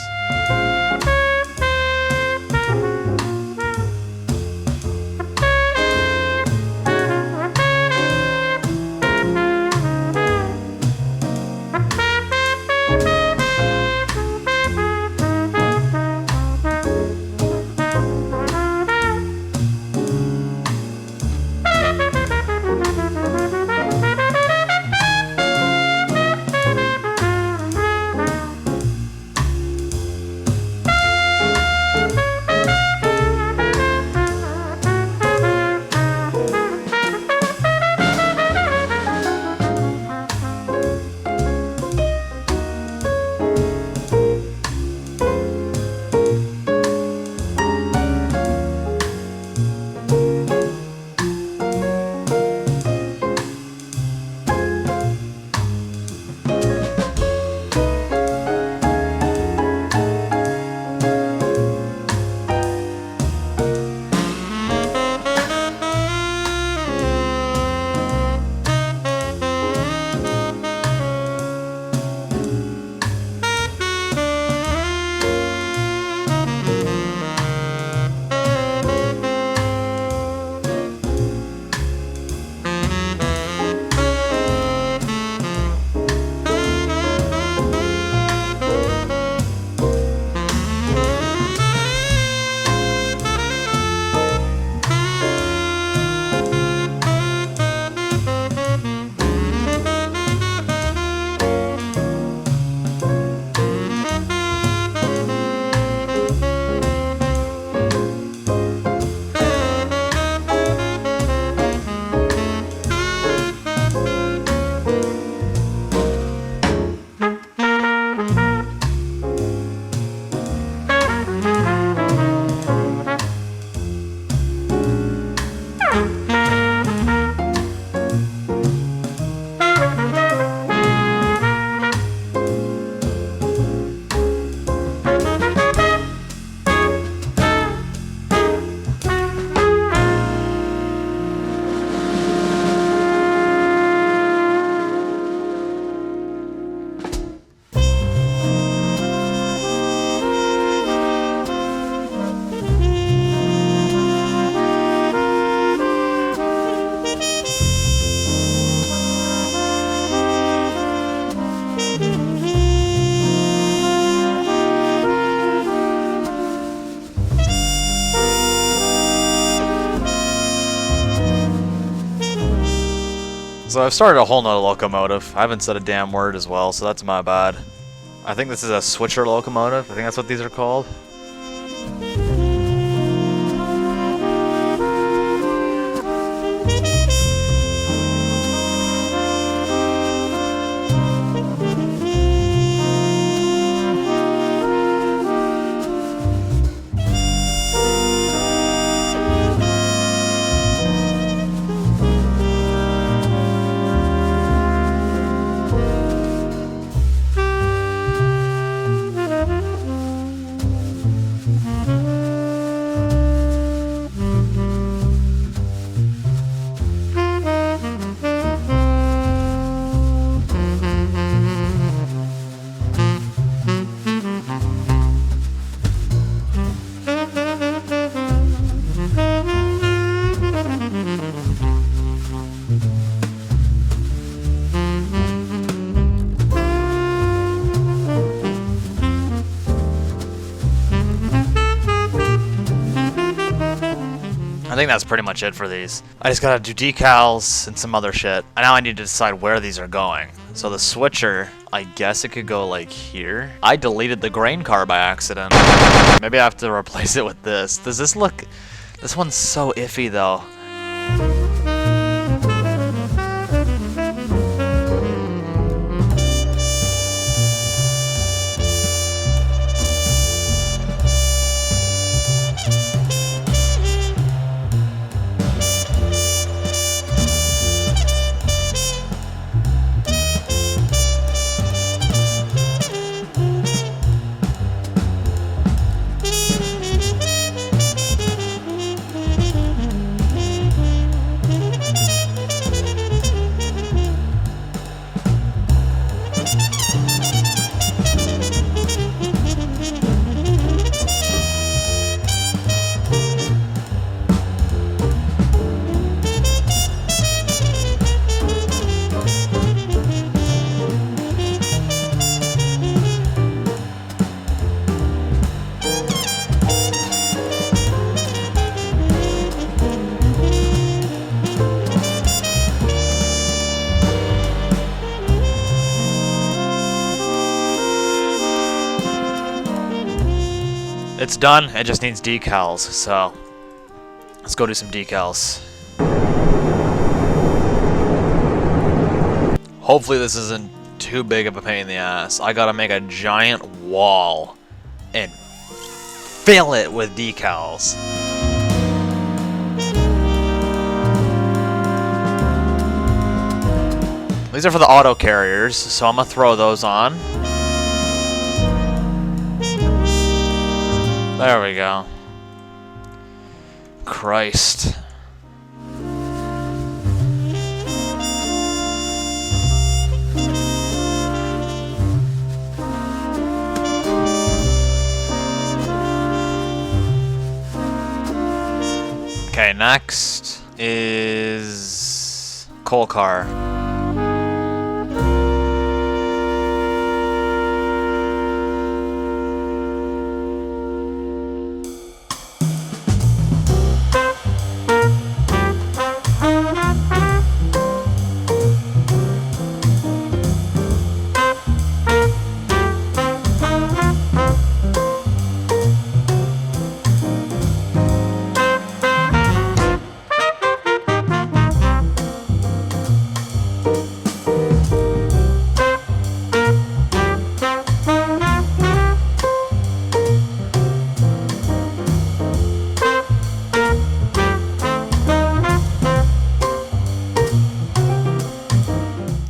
So I've started a whole nother locomotive. I haven't said a damn word as well, so that's my bad. I think this is a switcher locomotive. I think that's what these are called. I think that's pretty much it for these. I just gotta do decals and some other shit. And now I need to decide where these are going. So the switcher, I guess it could go like here. I deleted the grain car by accident. Maybe I have to replace it with this. Does this look... This one's so iffy though. It's done. It just needs decals. So let's go do some decals. Hopefully this isn't too big of a pain in the ass. I gotta make a giant wall and fill it with decals. These are for the auto carriers, so I'm gonna throw those on. There we go. Christ. Okay, next is coal car.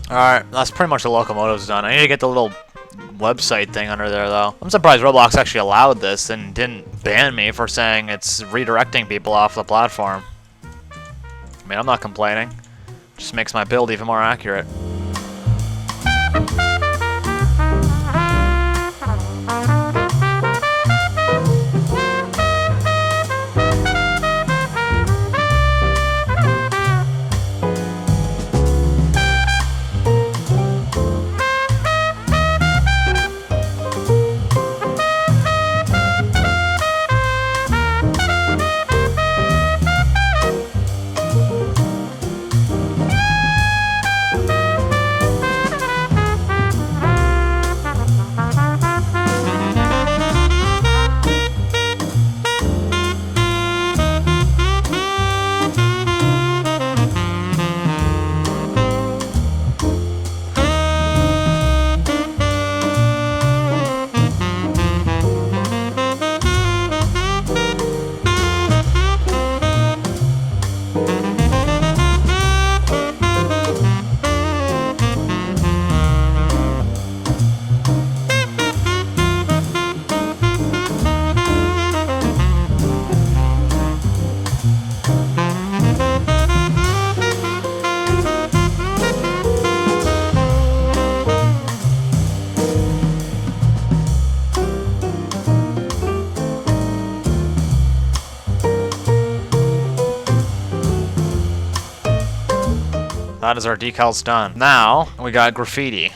Alright, that's pretty much the locomotives done. I need to get the little website thing under there, though. I'm surprised Roblox actually allowed this and didn't ban me for saying it's redirecting people off the platform. I mean, I'm not complaining. Just makes my build even more accurate. That is our decals done. Now, we got graffiti.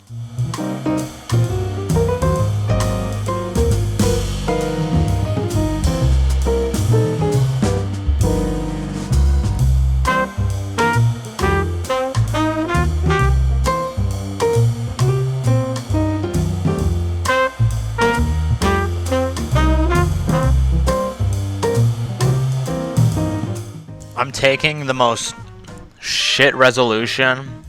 I'm taking the most shit resolution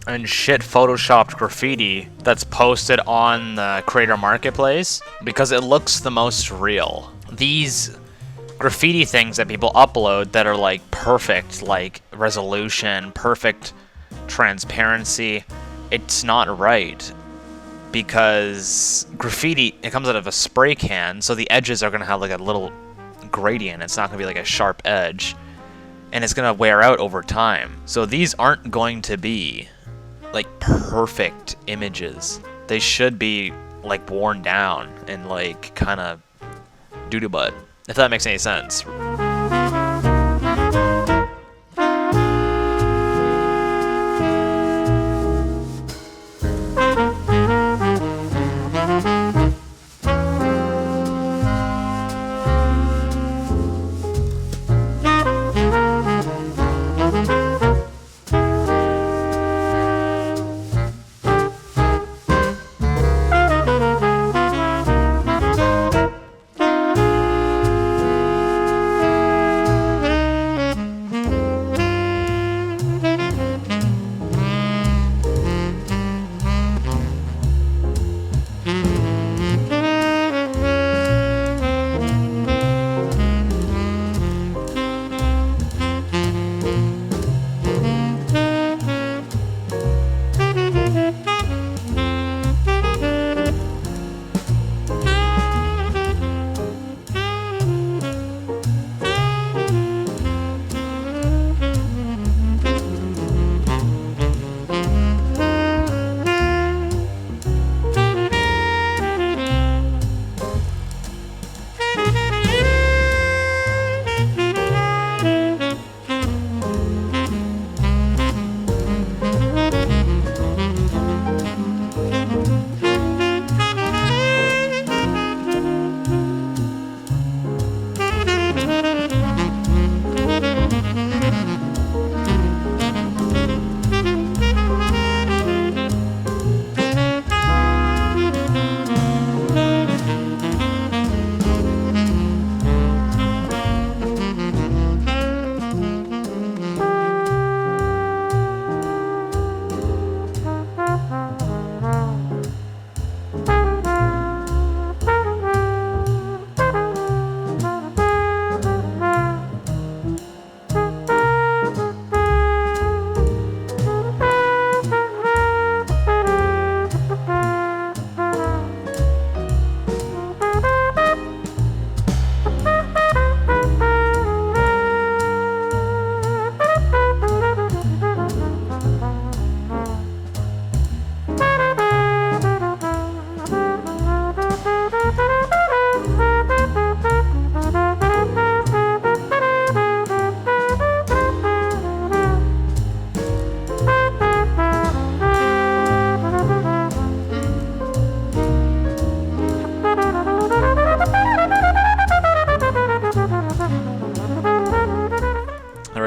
and shit photoshopped graffiti that's posted on the creator marketplace because it looks the most real. These graffiti things that people upload that are like perfect, like resolution, perfect transparency, it's not right because graffiti, it comes out of a spray can, so the edges are going to have like a little gradient. It's not going to be like a sharp edge. And it's gonna wear out over time. So these aren't going to be like perfect images. They should be like worn down and like kind of doo-doo butt, if that makes any sense.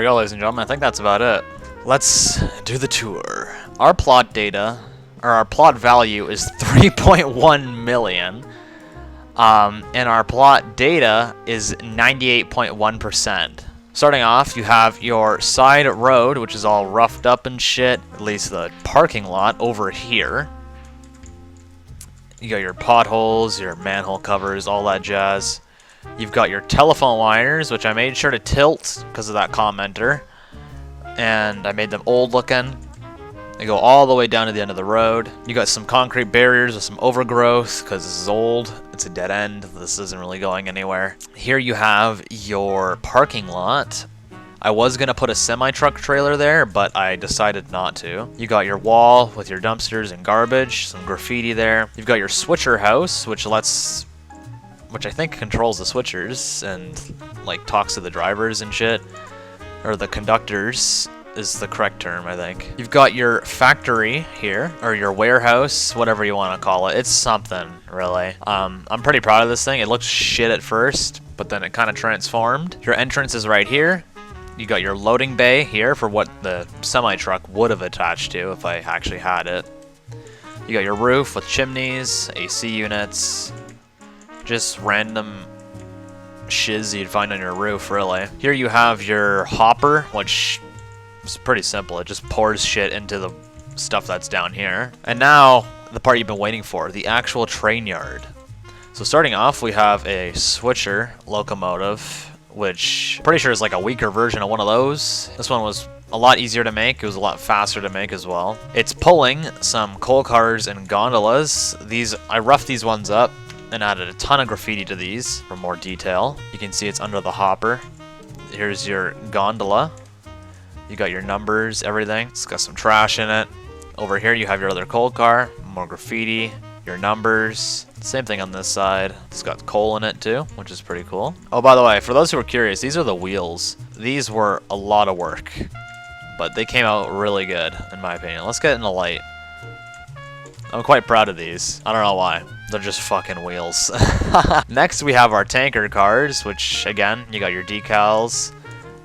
go, ladies and gentlemen. I think that's about it. Let's do the tour. Our plot data, or our plot value is 3.1 million. And our plot data is 98.1%. Starting off, you have your side road, which is all roughed up and shit, at least the parking lot over here. You got your potholes, your manhole covers, all that jazz. You've got your telephone wires, which I made sure to tilt because of that commenter. And I made them old looking. They go all the way down to the end of the road. You got some concrete barriers with some overgrowth because this is old. It's a dead end. This isn't really going anywhere. Here you have your parking lot. I was going to put a semi-truck trailer there, but I decided not to. You got your wall with your dumpsters and garbage, some graffiti there. You've got your switcher house, which I think controls the switchers and like talks to the drivers and shit. Or the conductors is the correct term, I think. You've got your factory here, or your warehouse, whatever you want to call it. It's something, really. I'm pretty proud of this thing. It looked shit at first, but then it kind of transformed. Your entrance is right here. You got your loading bay here for what the semi-truck would have attached to if I actually had it. You got your roof with chimneys, AC units, just random shiz you'd find on your roof, really. Here you have your hopper, which is pretty simple. It just pours shit into the stuff that's down here. And now, the part you've been waiting for, the actual train yard. So starting off, we have a switcher locomotive, which I'm pretty sure is like a weaker version of one of those. This one was a lot easier to make. It was a lot faster to make as well. It's pulling some coal cars and gondolas. I roughed these ones up and added a ton of graffiti to these for more detail. You can see it's under the hopper. Here's your gondola. You got your numbers, everything. It's got some trash in it. Over here you have your other coal car, more graffiti, your numbers. Same thing on this side. It's got coal in it too, which is pretty cool. Oh, by the way, for those who are curious, these are the wheels. These were a lot of work, but they came out really good, in my opinion. Let's get in the light. I'm quite proud of these. I don't know why. They're just fucking wheels. Next, we have our tanker cars, which, again, you got your decals,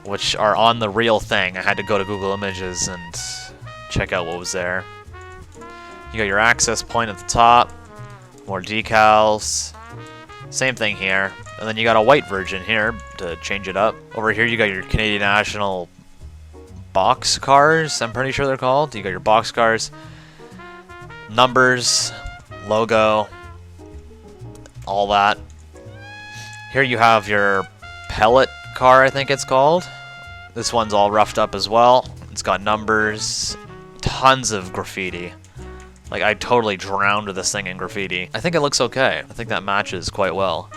which are on the real thing. I had to go to Google Images and check out what was there. You got your access point at the top, more decals, same thing here. And then you got a white version here to change it up. Over here, you got your Canadian National box cars, I'm pretty sure they're called. You got your box cars, numbers, logo, all that. Here you have your pellet car, I think it's called. This one's all roughed up as well. It's got numbers, tons of graffiti. Like, I totally drowned this thing in graffiti. I think it looks okay. I think that matches quite well.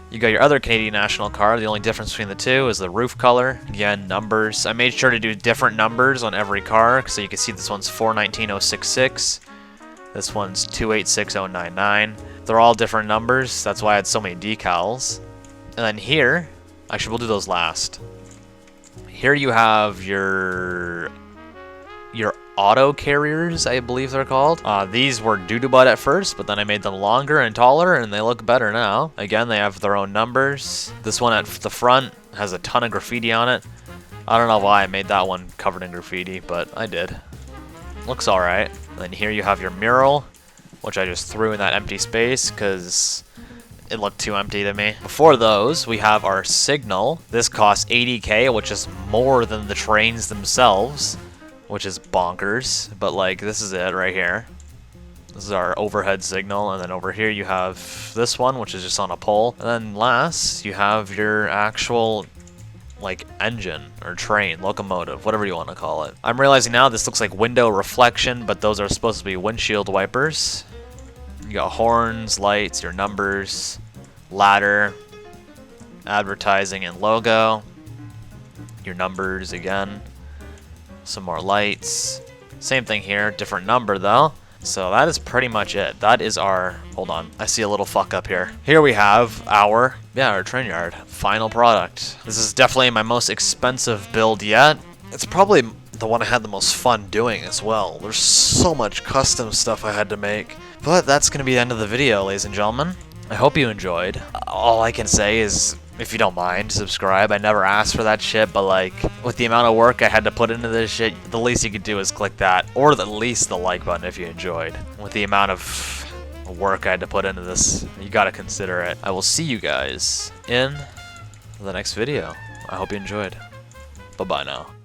You got your other Canadian National car. The only difference between the two is the roof color. Again, numbers. I made sure to do different numbers on every car, so you can see this one's 419066. This one's 286099. They're all different numbers. That's why I had so many decals. And then here, actually, we'll do those last. Here you have your auto carriers, I believe they're called. These were doo-doo-butt at first, but then I made them longer and taller, and they look better now. Again, they have their own numbers. This one at the front has a ton of graffiti on it. I don't know why I made that one covered in graffiti, but I did. Looks alright. And then here you have your mural, which I just threw in that empty space because it looked too empty to me. Before those, we have our signal. This costs 80K, which is more than the trains themselves, which is bonkers. But like, this is it right here. This is our overhead signal, and then over here you have this one, which is just on a pole. And then last, you have your actual like engine or train, locomotive, whatever you want to call it. I'm realizing now this looks like window reflection, but those are supposed to be windshield wipers. You got horns, lights, your numbers, ladder, advertising and logo, your numbers again, some more lights. Same thing here, different number though. So that is pretty much it. That is our, hold on, I see a little fuck up here. Here we have our train yard, final product. This is definitely my most expensive build yet. It's probably the one I had the most fun doing as well. There's so much custom stuff I had to make. But that's gonna be the end of the video, ladies and gentlemen. I hope you enjoyed. All I can say is if you don't mind, subscribe. I never asked for that shit, but like, with the amount of work I had to put into this shit, the least you could do is click that, or at least the like button if you enjoyed. With the amount of work I had to put into this, you gotta consider it. I will see you guys in the next video. I hope you enjoyed. Bye-bye now.